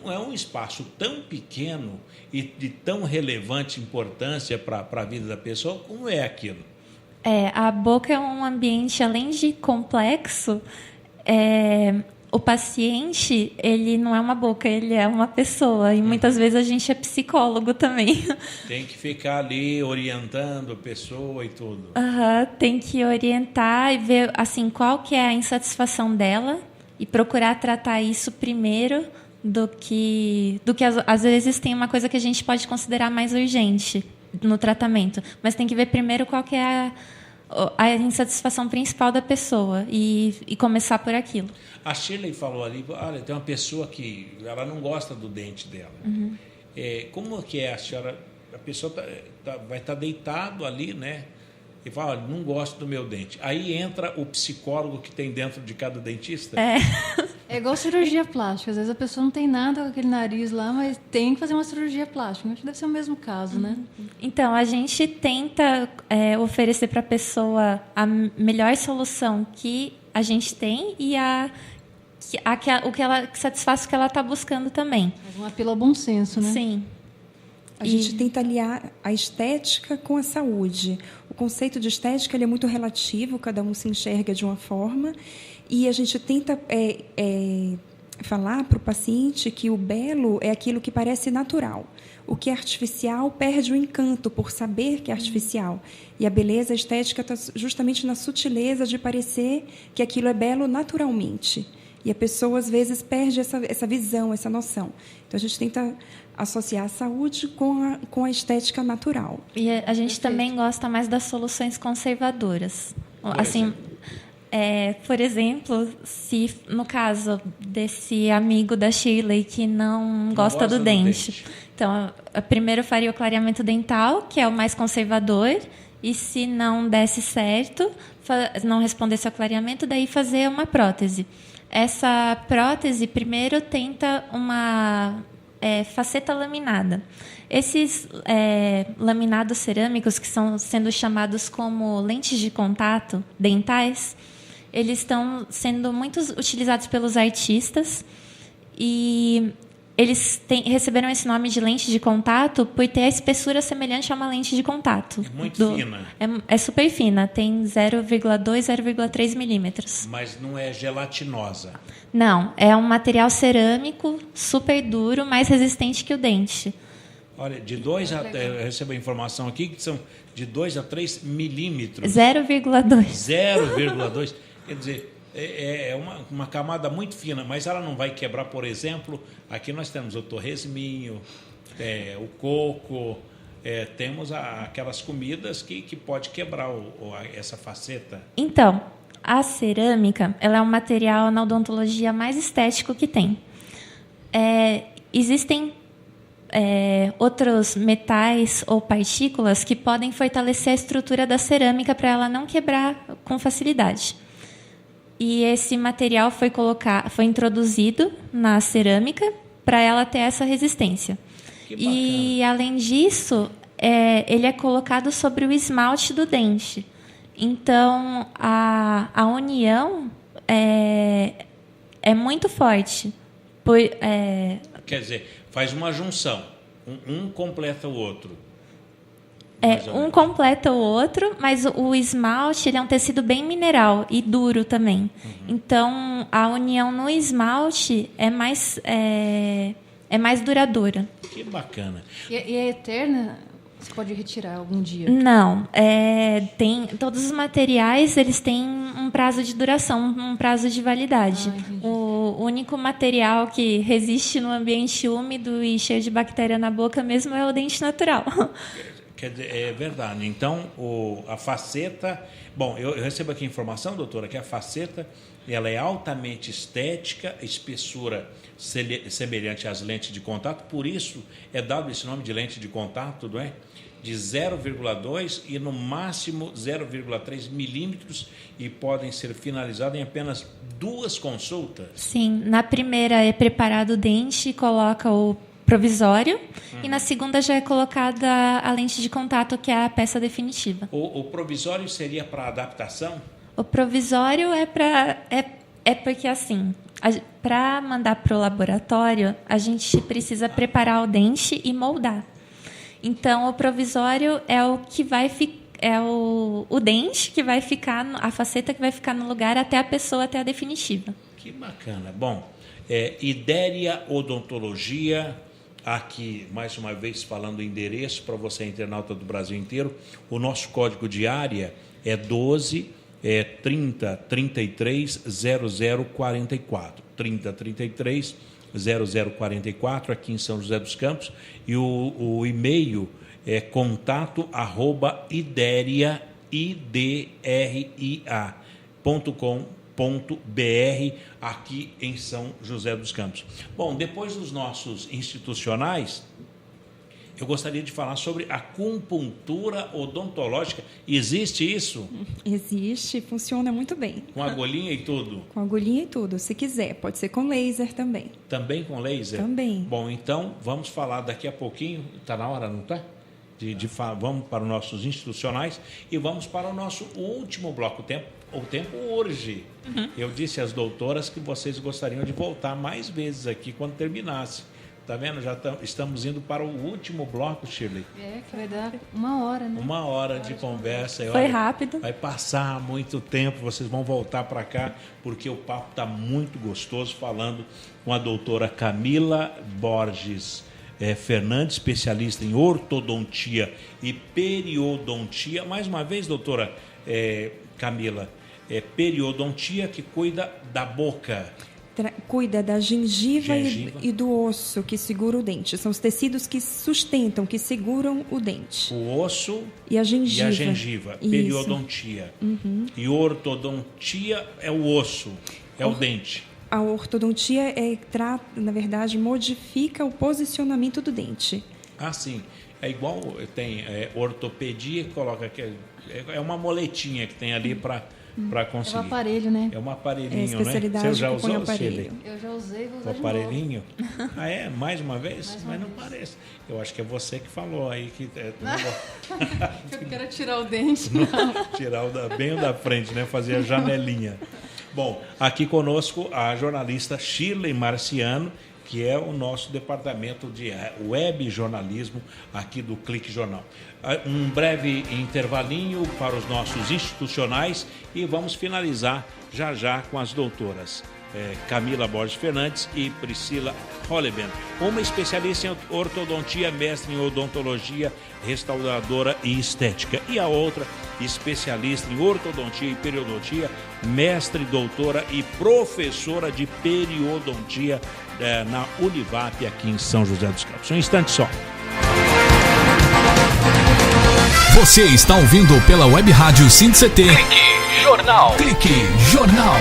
Não é um espaço tão pequeno e de tão relevante importância para a vida da pessoa. Como é aquilo? A boca é um ambiente, além de complexo, o paciente, ele não é uma boca, ele é uma pessoa. E muitas vezes a gente é psicólogo também. Tem que ficar ali orientando a pessoa e tudo. Tem que orientar e ver assim, qual que é a insatisfação dela e procurar tratar isso primeiro do que às vezes tem uma coisa que a gente pode considerar mais urgente no tratamento. Mas tem que ver primeiro qual que é a insatisfação principal da pessoa e começar por aquilo. A Shirley falou ali, olha, tem uma pessoa que ela não gosta do dente dela. Como que é a senhora? A pessoa vai estar deitado ali, né? E fala, olha, não gosto do meu dente. Aí entra o psicólogo que tem dentro de cada dentista. É igual cirurgia plástica. Às vezes a pessoa não tem nada com aquele nariz lá, mas tem que fazer uma cirurgia plástica. Acho que deve ser o mesmo caso, né? Então, a gente tenta oferecer para a pessoa a melhor solução que a gente tem e o que ela satisfaz o que ela está buscando também. Mas um apelo ao bom senso, né? Sim. A gente tenta aliar a estética com a saúde. O conceito de estética ele é muito relativo, cada um se enxerga de uma forma, e a gente tenta falar para o paciente que o belo é aquilo que parece natural. O que é artificial perde o encanto por saber que é artificial. E a beleza, a estética está justamente na sutileza de parecer que aquilo é belo naturalmente. E a pessoa, às vezes, perde essa visão, essa noção. Então, a gente tenta associar a saúde com a estética natural. E a gente também gosta mais das soluções conservadoras. Por exemplo, se no caso desse amigo da Shirley que não gosta do dente. Então, primeiro eu faria o clareamento dental, que é o mais conservador, e se não desse certo, não respondesse ao clareamento, daí fazer uma prótese. Essa prótese, primeiro, tenta uma faceta laminada. Esses laminados cerâmicos, que são sendo chamados como lentes de contato dentais, eles estão sendo muito utilizados pelos artistas e eles receberam esse nome de lente de contato por ter a espessura semelhante a uma lente de contato. É muito fina. É super fina, tem 0,2, 0,3 milímetros. Mas não é gelatinosa. Não, é um material cerâmico super duro, mais resistente que o dente. Olha, eu recebo a informação aqui que são de 2 a 3 milímetros. 0,2. 0,2. Quer dizer, é uma camada muito fina, mas ela não vai quebrar, por exemplo, aqui nós temos o torresminho, o coco, temos aquelas comidas que pode quebrar essa faceta. Então, a cerâmica ela é um material na odontologia mais estético que tem. Existem outros metais ou partículas que podem fortalecer a estrutura da cerâmica para ela não quebrar com facilidade. E esse material foi introduzido na cerâmica para ela ter essa resistência. E, além disso, ele é colocado sobre o esmalte do dente. Então, a união é muito forte. Quer dizer, faz uma junção. Um completa o outro. Um completa o outro, mas o esmalte ele é um tecido bem mineral e duro também. Uhum. Então, a união no esmalte é mais duradoura. Que bacana. E é eterna? Você pode retirar algum dia? Não. Todos os materiais eles têm um prazo de duração, um prazo de validade. O único material que resiste no ambiente úmido e cheio de bactéria na boca mesmo é o dente natural. Quer dizer, é verdade. Então, a faceta... Bom, eu recebo aqui a informação, doutora, que a faceta ela é altamente estética, espessura semelhante às lentes de contato, por isso é dado esse nome de lente de contato, não é? De 0,2 e no máximo 0,3 milímetros e podem ser finalizadas em apenas 2 consultas. Sim, na primeira é preparado o dente e coloca o provisório, e na segunda já é colocada a lente de contato, que é a peça definitiva. O provisório seria para adaptação? O provisório porque, assim, para mandar para o laboratório, a gente precisa preparar o dente e moldar. Então, o provisório é o que vai o dente que vai ficar, a faceta que vai ficar no lugar até a pessoa, até a definitiva. Que bacana. Bom, Idéria Odontologia... Aqui, mais uma vez, falando o endereço para você, internauta do Brasil inteiro. O nosso código de área é 12 30 33 0044. 30 33 0044, aqui em São José dos Campos. E o e-mail é contato@ideria.com.br aqui em São José dos Campos. Bom, depois dos nossos institucionais, eu gostaria de falar sobre a acupuntura odontológica. Existe isso? Existe, funciona muito bem. Com agulhinha e tudo? Com agulhinha e tudo, se quiser. Pode ser com laser também. Também com laser? Também. Bom, então, vamos falar daqui a pouquinho. Está na hora, não está? Vamos para os nossos institucionais e vamos para o nosso último bloco. O tempo o tempo urge. Eu disse às doutoras que vocês gostariam de voltar mais vezes aqui quando terminasse. Tá vendo? Já estamos indo para o último bloco, Shirley. Que vai dar 1 hora, né? 1 hora de conversa. E, Foi olha, rápido. Vai passar muito tempo, vocês vão voltar para cá, porque o papo está muito gostoso, falando com a doutora Camila Borges Fernandes, especialista em ortodontia e periodontia. Mais uma vez, doutora Camila, periodontia que cuida da boca. Cuida da gengiva. E do osso que segura o dente. São os tecidos que sustentam, que seguram o dente. O osso e a gengiva. Periodontia. E ortodontia é o osso, o dente. A ortodontia na verdade, modifica o posicionamento do dente. Ah, sim. É igual, tem ortopedia, que coloca aqui, é uma moletinha que tem ali para conseguir. É um aparelho, né? É um aparelhinho, especialidade né? Você já que põe usou, aparelho. Eu já usei, vou usar o de aparelhinho? novo. Ah, é? Mais uma vez? Mas não parece. Eu acho que é você que falou aí que... Eu quero tirar o dente. Tirar bem o da frente, né? Fazer a janelinha. Bom, aqui conosco a jornalista Shirley Marciano, que é o nosso departamento de web jornalismo aqui do Clique Jornal. Um breve intervalinho para os nossos institucionais e vamos finalizar já com as doutoras Camila Borges Fernandes e Priscila Holleben, uma especialista em ortodontia, mestre em odontologia, restauradora e estética, e a outra especialista em ortodontia e periodontia, mestre, doutora e professora de periodontia na Univap aqui em São José dos Campos. Um instante só. Você está ouvindo pela Web Rádio CT. Clique Jornal. Clique Jornal.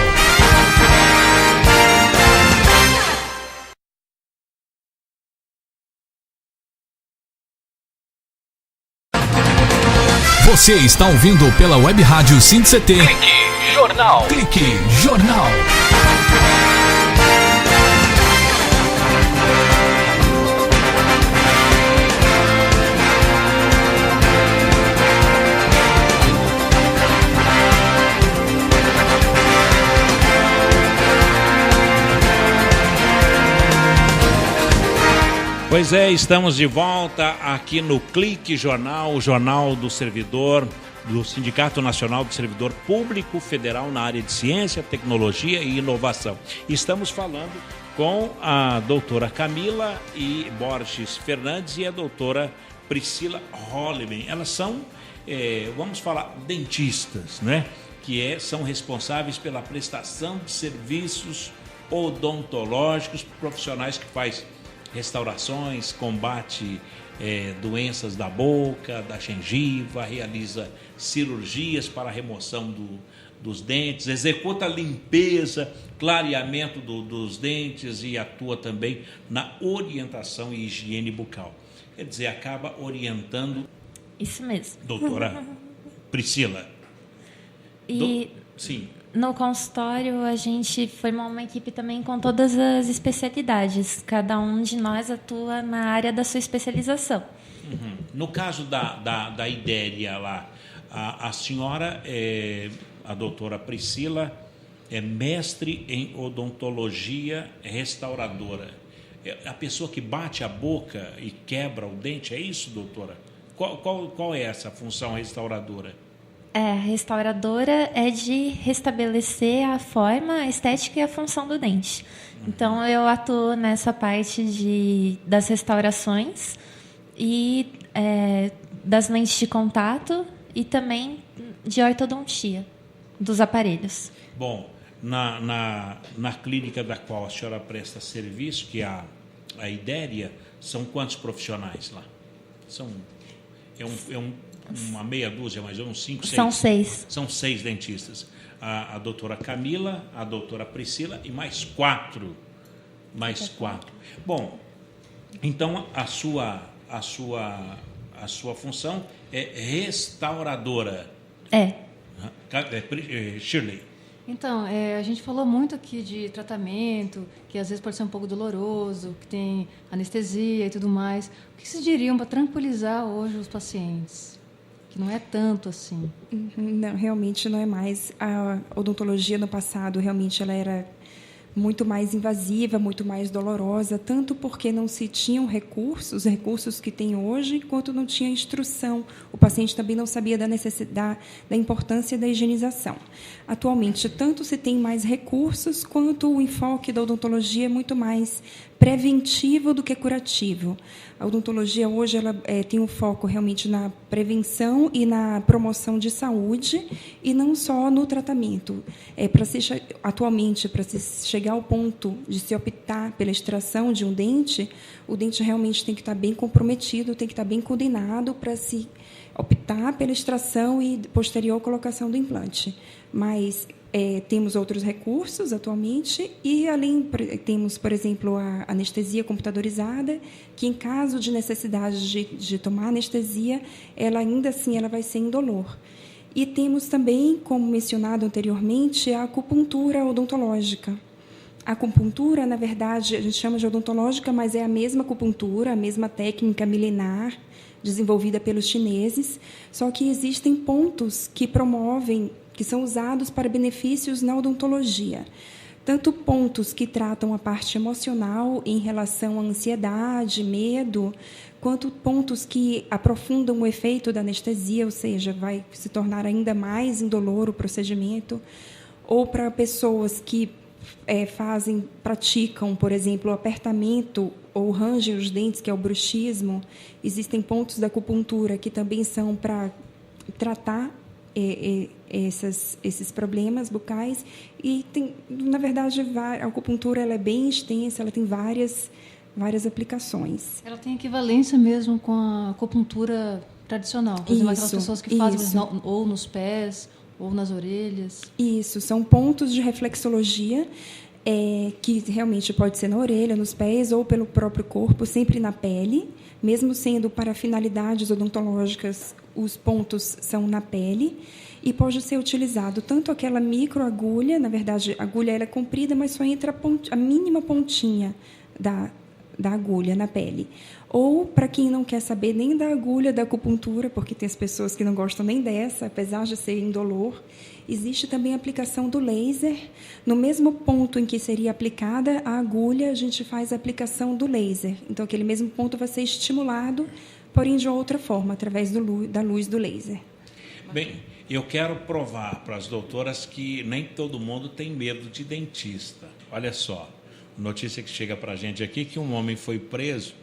Você está ouvindo pela Web Rádio CT. Clique Jornal. Clique Jornal. Pois é, estamos de volta aqui no Clique Jornal, o jornal do servidor, do Sindicato Nacional do Servidor Público Federal na área de Ciência, Tecnologia e Inovação. Estamos falando com a doutora Camila Borges Fernandes e a doutora Priscila Holleben. Elas são, vamos falar, dentistas, né? São responsáveis pela prestação de serviços odontológicos, profissionais que fazem restaurações, combate doenças da boca, da gengiva, realiza cirurgias para a remoção dos dentes, executa limpeza, clareamento dos dentes e atua também na orientação e higiene bucal. Quer dizer, acaba orientando... Isso mesmo. Doutora Priscila. Sim. No consultório, a gente formou uma equipe também com todas as especialidades. Cada um de nós atua na área da sua especialização. Uhum. No caso da Idéria lá, a senhora, a doutora Priscila, é mestre em odontologia restauradora. A pessoa que bate a boca e quebra o dente, é isso, doutora? Qual é essa função restauradora? A restauradora é de restabelecer a forma, a estética e a função do dente. Então, eu atuo nessa parte das restaurações e das lentes de contato e também de ortodontia, dos aparelhos. Bom, na clínica da qual a senhora presta serviço, que é a Idéria, são quantos profissionais lá? Uma meia dúzia, mais ou menos 5, 6? São 6. São 6 dentistas. A doutora Camila, a doutora Priscila e mais 4. Bom, então a sua função é restauradora. Shirley. Então, a gente falou muito aqui de tratamento, que às vezes pode ser um pouco doloroso, que tem anestesia e tudo mais. O que vocês diriam para tranquilizar hoje os pacientes? que não é tanto assim. Não, realmente não é mais. A odontologia no passado, realmente, ela era muito mais invasiva, muito mais dolorosa, tanto porque não se tinham os recursos que tem hoje, quanto não tinha instrução. O paciente também não sabia da necessidade, da importância da higienização. Atualmente, tanto se tem mais recursos, quanto o enfoque da odontologia é muito mais preventivo do que curativo. A odontologia hoje ela tem um foco realmente na prevenção e na promoção de saúde e não só no tratamento. Atualmente, para se chegar ao ponto de se optar pela extração de um dente, o dente realmente tem que estar bem comprometido, tem que estar bem coordenado para se optar pela extração e posterior colocação do implante. Mas temos outros recursos atualmente e, temos, por exemplo, a anestesia computadorizada, que, em caso de necessidade de tomar anestesia, ela ainda assim ela vai ser indolor. E temos também, como mencionado anteriormente, a acupuntura odontológica. A acupuntura, na verdade, a gente chama de odontológica, mas é a mesma acupuntura, a mesma técnica milenar, desenvolvida pelos chineses, só que existem pontos que são usados para benefícios na odontologia. Tanto pontos que tratam a parte emocional em relação à ansiedade, medo, quanto pontos que aprofundam o efeito da anestesia, ou seja, vai se tornar ainda mais indolor o procedimento, ou para pessoas que praticam, por exemplo, o apertamento ou rangem os dentes, que é o bruxismo. Existem pontos da acupuntura que também são para tratar esses problemas bucais. E, na verdade, a acupuntura ela é bem extensa, ela tem várias aplicações. Ela tem equivalência mesmo com a acupuntura tradicional. Por exemplo, aquelas pessoas que fazem ou nos pés ou nas orelhas. Isso, são pontos de reflexologia que realmente pode ser na orelha, nos pés ou pelo próprio corpo, sempre na pele. Mesmo sendo para finalidades odontológicas, os pontos são na pele e pode ser utilizado tanto aquela microagulha, na verdade, a agulha ela é comprida, mas só entra a mínima pontinha da agulha na pele. Ou, para quem não quer saber nem da agulha da acupuntura, porque tem as pessoas que não gostam nem dessa, apesar de ser indolor, existe também a aplicação do laser. No mesmo ponto em que seria aplicada a agulha, a gente faz a aplicação do laser. Então, aquele mesmo ponto vai ser estimulado, porém de outra forma, através da luz do laser. Bem, eu quero provar para as doutoras que nem todo mundo tem medo de dentista. Olha só, notícia que chega para a gente aqui, que um homem foi preso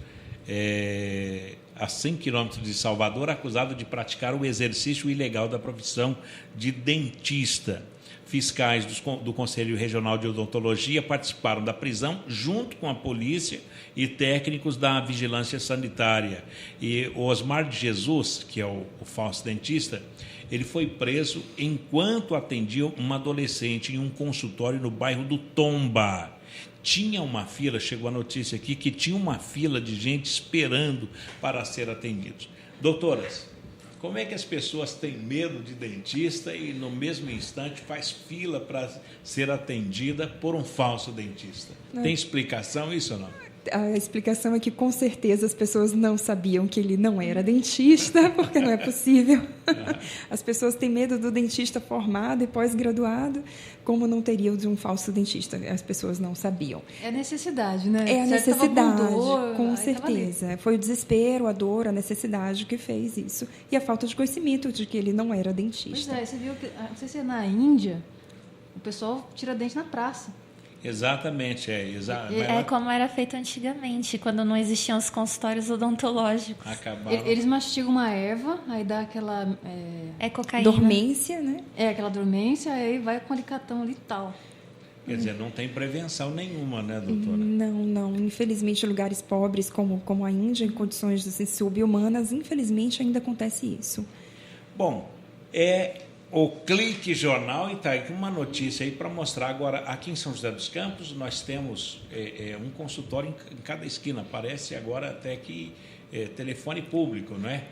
a 100 quilômetros de Salvador, acusado de praticar o exercício ilegal da profissão de dentista. Fiscais do Conselho Regional de Odontologia participaram da prisão junto com a polícia e técnicos da vigilância sanitária. E o Osmar de Jesus, que é o falso dentista, ele foi preso enquanto atendia uma adolescente em um consultório no bairro do Tomba. Tinha uma fila, chegou a notícia aqui, que tinha uma fila de gente esperando para ser atendidos. Doutoras, como é que as pessoas têm medo de dentista e, no mesmo instante, faz fila para ser atendida por um falso dentista? Tem explicação isso ou não? A explicação é que, com certeza, as pessoas não sabiam que ele não era dentista, porque não é possível. As pessoas têm medo do dentista formado e pós-graduado, como não teriam de um falso dentista. As pessoas não sabiam. É a necessidade, né? É a necessidade, com certeza. Foi o desespero, a dor, a necessidade que fez isso. E a falta de conhecimento de que ele não era dentista. Pois é, você viu que, não sei se é na Índia, o pessoal tira dente na praça. Exatamente, É como era feito antigamente, quando não existiam os consultórios odontológicos. Eles mastigam uma erva, aí dá aquela... cocaína. Dormência, né? Aquela dormência, aí vai com alicatão ali e tal. Quer dizer, não tem prevenção nenhuma, né, doutora? Não. Infelizmente, em lugares pobres como a Índia, em condições sub-humanas, infelizmente ainda acontece isso. Bom, o Clique Jornal, e está aqui uma notícia aí para mostrar agora. Aqui em São José dos Campos, nós temos um consultório em cada esquina. Parece agora até que telefone público, não é?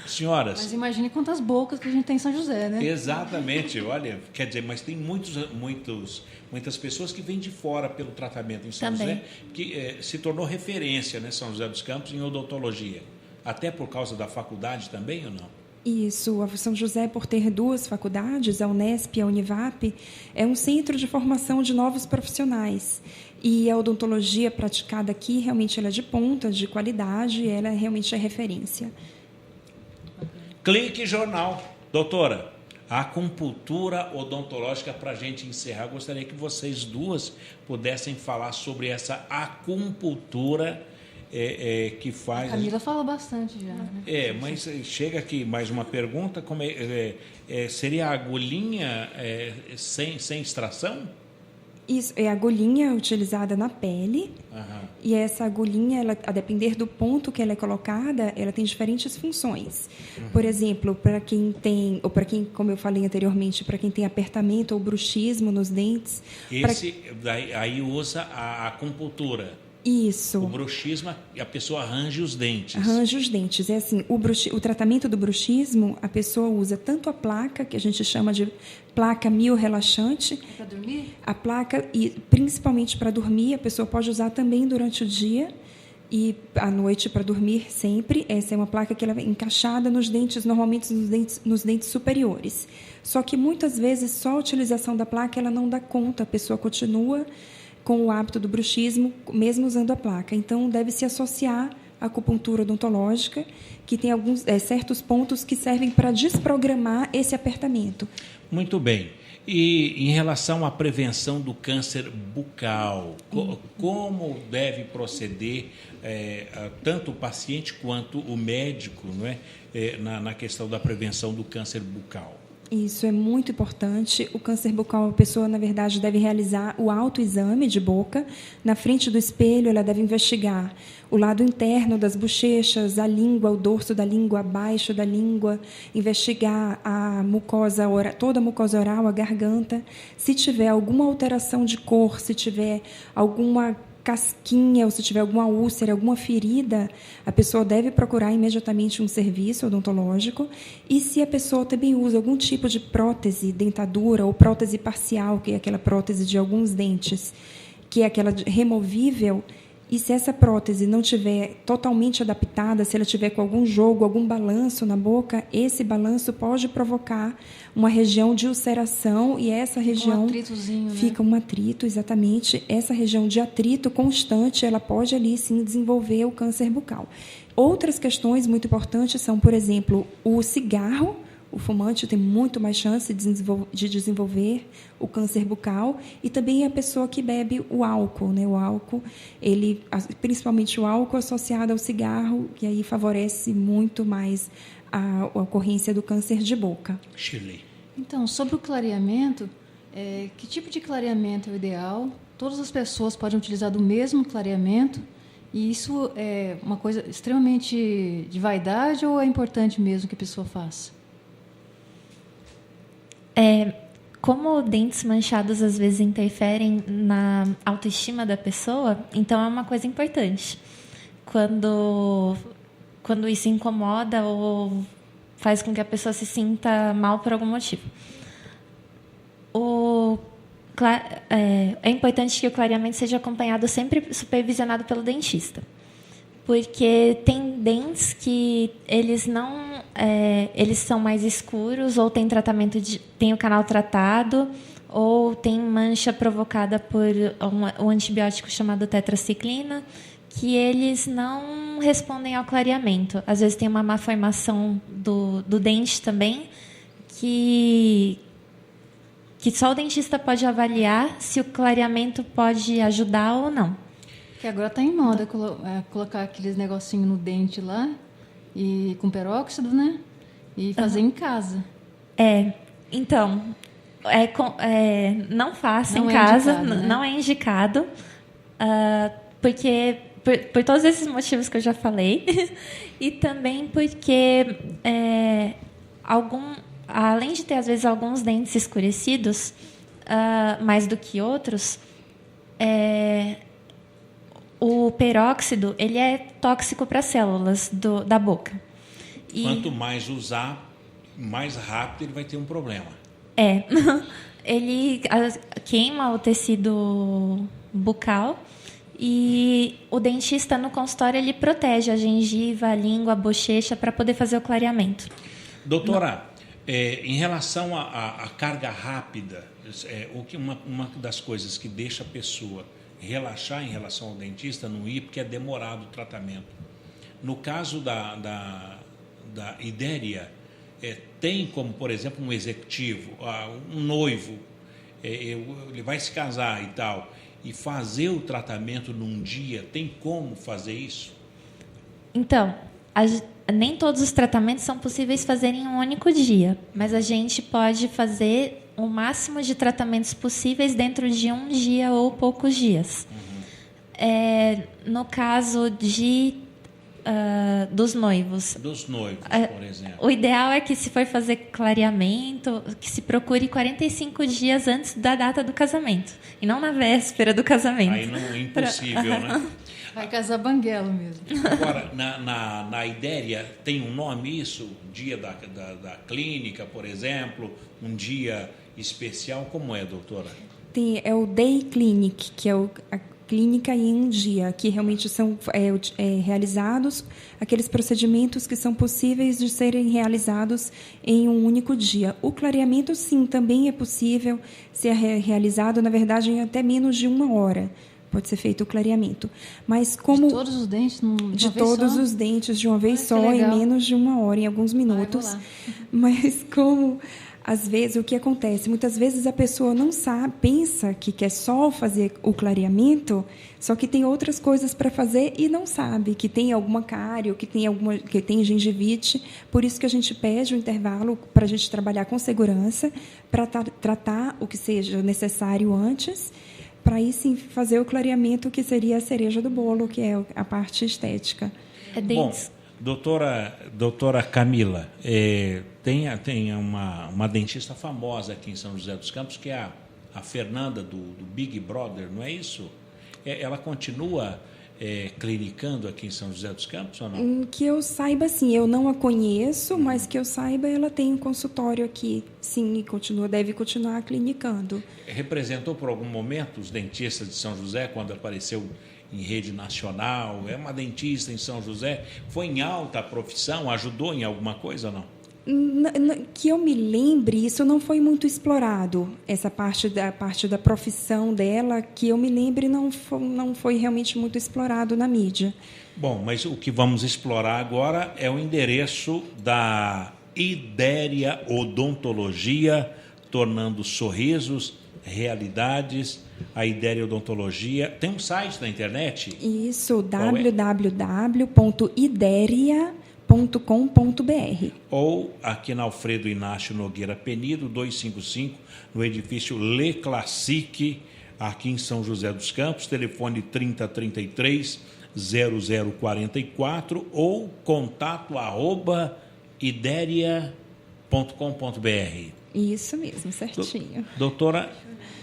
Senhoras... Mas imagine quantas bocas que a gente tem em São José, né? Exatamente, olha, quer dizer, mas tem muitas pessoas que vêm de fora pelo tratamento em São José, que se tornou referência, né, São José dos Campos, em odontologia. Até por causa da faculdade também ou não? Isso, a São José, por ter 2 faculdades, a Unesp e a Univap, é um centro de formação de novos profissionais. E a odontologia praticada aqui, realmente, ela é de ponta, de qualidade, ela realmente é referência. Clique Jornal. Doutora, a acupuntura odontológica, para a gente encerrar, gostaria que vocês duas pudessem falar sobre essa acupuntura que faz... A Camila fala bastante já. Né? Mas chega aqui mais uma pergunta. Como seria a agulhinha sem extração? Isso, é a agulhinha utilizada na pele. Aham. E essa agulhinha, ela, a depender do ponto que ela é colocada, ela tem diferentes funções. Por exemplo, para quem tem, ou para quem, como eu falei anteriormente, para quem tem apertamento ou bruxismo nos dentes... Aí usa a acupuntura. Isso. O bruxismo, a pessoa arranja os dentes. Arranja os dentes. É assim, o tratamento do bruxismo, a pessoa usa tanto a placa, que a gente chama de placa miorrelaxante. Para dormir? A placa, e principalmente para dormir, a pessoa pode usar também durante o dia e à noite para dormir sempre. Essa é uma placa que ela é encaixada nos dentes, normalmente nos dentes superiores. Só que muitas vezes só a utilização da placa ela não dá conta, a pessoa continua com o hábito do bruxismo, mesmo usando a placa. Então, deve-se associar à acupuntura odontológica, que tem alguns certos pontos que servem para desprogramar esse apertamento. Muito bem. E em relação à prevenção do câncer bucal, como deve proceder tanto o paciente quanto o médico, não é? Na questão da prevenção do câncer bucal? Isso é muito importante. O câncer bucal, a pessoa, na verdade, deve realizar o autoexame de boca. Na frente do espelho, ela deve investigar o lado interno das bochechas, a língua, o dorso da língua, abaixo da língua, investigar a mucosa oral, toda a mucosa oral, a garganta. Se tiver alguma alteração de cor, se tiver alguma casquinha ou se tiver alguma úlcera, alguma ferida, a pessoa deve procurar imediatamente um serviço odontológico. E se a pessoa também usa algum tipo de prótese, dentadura ou prótese parcial, que é aquela prótese de alguns dentes, que é aquela removível, e se essa prótese não estiver totalmente adaptada, se ela tiver com algum jogo, algum balanço na boca, esse balanço pode provocar uma região de ulceração e essa região fica um atrito, exatamente. Essa região de atrito constante, ela pode ali sim desenvolver o câncer bucal. Outras questões muito importantes são, por exemplo, o cigarro. O fumante tem muito mais chance de desenvolver o câncer bucal, e também a pessoa que bebe o álcool, né? O álcool, principalmente o álcool associado ao cigarro, que aí favorece muito mais a ocorrência do câncer de boca. Shirley. Então, sobre o clareamento, que tipo de clareamento é o ideal? Todas as pessoas podem utilizar do mesmo clareamento, e isso é uma coisa extremamente de vaidade ou é importante mesmo que a pessoa faça? Como dentes manchados às vezes interferem na autoestima da pessoa, então é uma coisa importante. Quando isso incomoda ou faz com que a pessoa se sinta mal por algum motivo. É importante que o clareamento seja acompanhado, sempre supervisionado pelo dentista. Porque tem dentes que eles são mais escuros, ou tem tem o canal tratado, ou tem mancha provocada por um antibiótico chamado tetraciclina, que eles não respondem ao clareamento. Às vezes tem uma má formação do dente também, que só o dentista pode avaliar se o clareamento pode ajudar ou não. Que agora está em moda colocar aqueles negocinhos no dente lá, e com peróxido, né? E fazer em casa. Então, não faça em casa, não é indicado, porque por todos esses motivos que eu já falei, e também porque além de ter às vezes alguns dentes escurecidos, mais do que outros, o peróxido ele é tóxico para as células da boca. Quanto mais usar, mais rápido ele vai ter um problema. Ele queima o tecido bucal, e o dentista no consultório ele protege a gengiva, a língua, a bochecha para poder fazer o clareamento. Doutora, em relação à carga rápida, uma das coisas que deixa a pessoa relaxar em relação ao dentista não ir, porque é demorado o tratamento. No caso da Idéria, tem como, por exemplo, um executivo, um noivo, ele vai se casar e tal, e fazer o tratamento num dia, tem como fazer isso? Então, nem todos os tratamentos são possíveis fazer em um único dia, mas a gente pode fazer o máximo de tratamentos possíveis dentro de um dia ou poucos dias. No caso dos noivos. Dos noivos, por exemplo. O ideal é que, se for fazer clareamento, que se procure 45 dias antes da data do casamento, e não na véspera do casamento. Aí não é impossível, né? Vai casar banguelo mesmo. Agora, na Idéria, tem um nome isso? Um dia da clínica, por exemplo, um dia especial, como é, doutora? É o Day Clinic, que é a clínica em um dia, que realmente são realizados aqueles procedimentos que são possíveis de serem realizados em um único dia. O clareamento, sim, também é possível ser realizado, na verdade, em até menos de 1 hora. Pode ser feito o clareamento. Mas como de todos os dentes? De todos os dentes de uma vez só, em menos de 1 hora, em alguns minutos. Mas como... Às vezes, o que acontece? Muitas vezes a pessoa não sabe, pensa que quer só fazer o clareamento, só que tem outras coisas para fazer e não sabe, que tem alguma cárie, que tem gengivite. Por isso que a gente pede um intervalo para a gente trabalhar com segurança, para tratar o que seja necessário antes, para aí sim fazer o clareamento, que seria a cereja do bolo, que é a parte estética. Bom, doutora Camila, tem uma dentista famosa aqui em São José dos Campos, que é a Fernanda, do Big Brother, não é isso? Ela continua clinicando aqui em São José dos Campos ou não? Que eu saiba, sim. Eu não a conheço, mas que eu saiba, ela tem um consultório aqui, sim, e deve continuar clinicando. Representou por algum momento os dentistas de São José, quando apareceu em rede nacional? É uma dentista em São José? Foi em alta a profissão? Ajudou em alguma coisa ou não? Que eu me lembre, isso não foi muito explorado. Essa parte da profissão dela, que eu me lembre, não foi realmente muito explorado na mídia. Bom, mas o que vamos explorar agora é o endereço da Idéria Odontologia, tornando sorrisos realidades. A Idéria Odontologia tem um site na internet? Isso, www.ideria.com.br. Ou aqui na Alfredo Inácio Nogueira Penido, 255, no edifício Le Classique, aqui em São José dos Campos, telefone 3033-0044 ou contato@ideria.com.br. Isso mesmo, certinho. Doutora,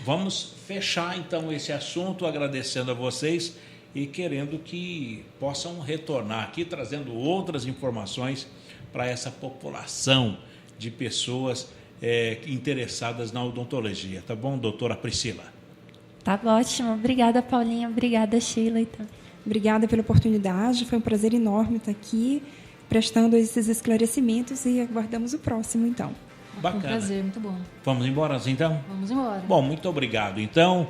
vamos fechar então esse assunto, agradecendo a vocês e querendo que possam retornar aqui, trazendo outras informações para essa população de pessoas interessadas na odontologia. Tá bom, doutora Priscila? Tá ótimo. Obrigada, Paulinha. Obrigada, Sheila. Obrigada pela oportunidade. Foi um prazer enorme estar aqui prestando esses esclarecimentos e aguardamos o próximo, então. Bacana. Foi um prazer, muito bom. Vamos embora, então? Vamos embora. Bom, muito obrigado. Então,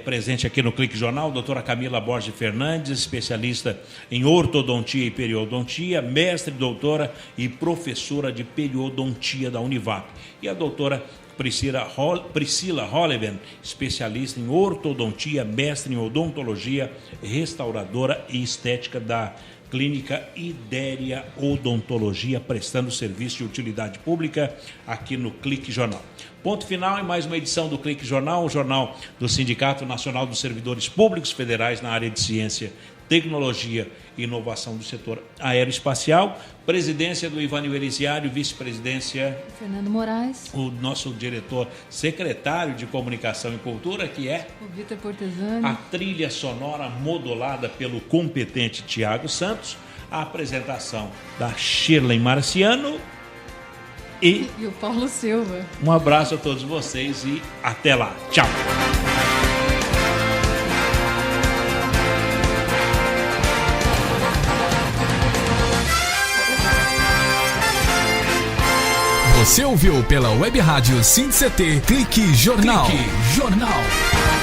presente aqui no Clique Jornal, doutora Camila Borges Fernandes, especialista em ortodontia e periodontia, mestre, doutora e professora de periodontia da Univap. E a doutora Priscila Holleven, especialista em ortodontia, mestre em odontologia, restauradora e estética da Clínica Idéria Odontologia, prestando serviço de utilidade pública aqui no Clique Jornal. Ponto final em mais uma edição do Clique Jornal, o jornal do Sindicato Nacional dos Servidores Públicos Federais na área de ciência, tecnologia e inovação do setor aeroespacial. Presidência do Ivanil Elisiário, vice-presidência Fernando Moraes, o nosso diretor secretário de Comunicação e Cultura, que é o Vitor Portesani, a trilha sonora modulada pelo competente Tiago Santos, a apresentação da Shirley Marciano e o Paulo Silva. Um abraço a todos vocês e até lá. Tchau. Você ouviu pela Web Rádio SINCT Clique Jornal. Clique Jornal.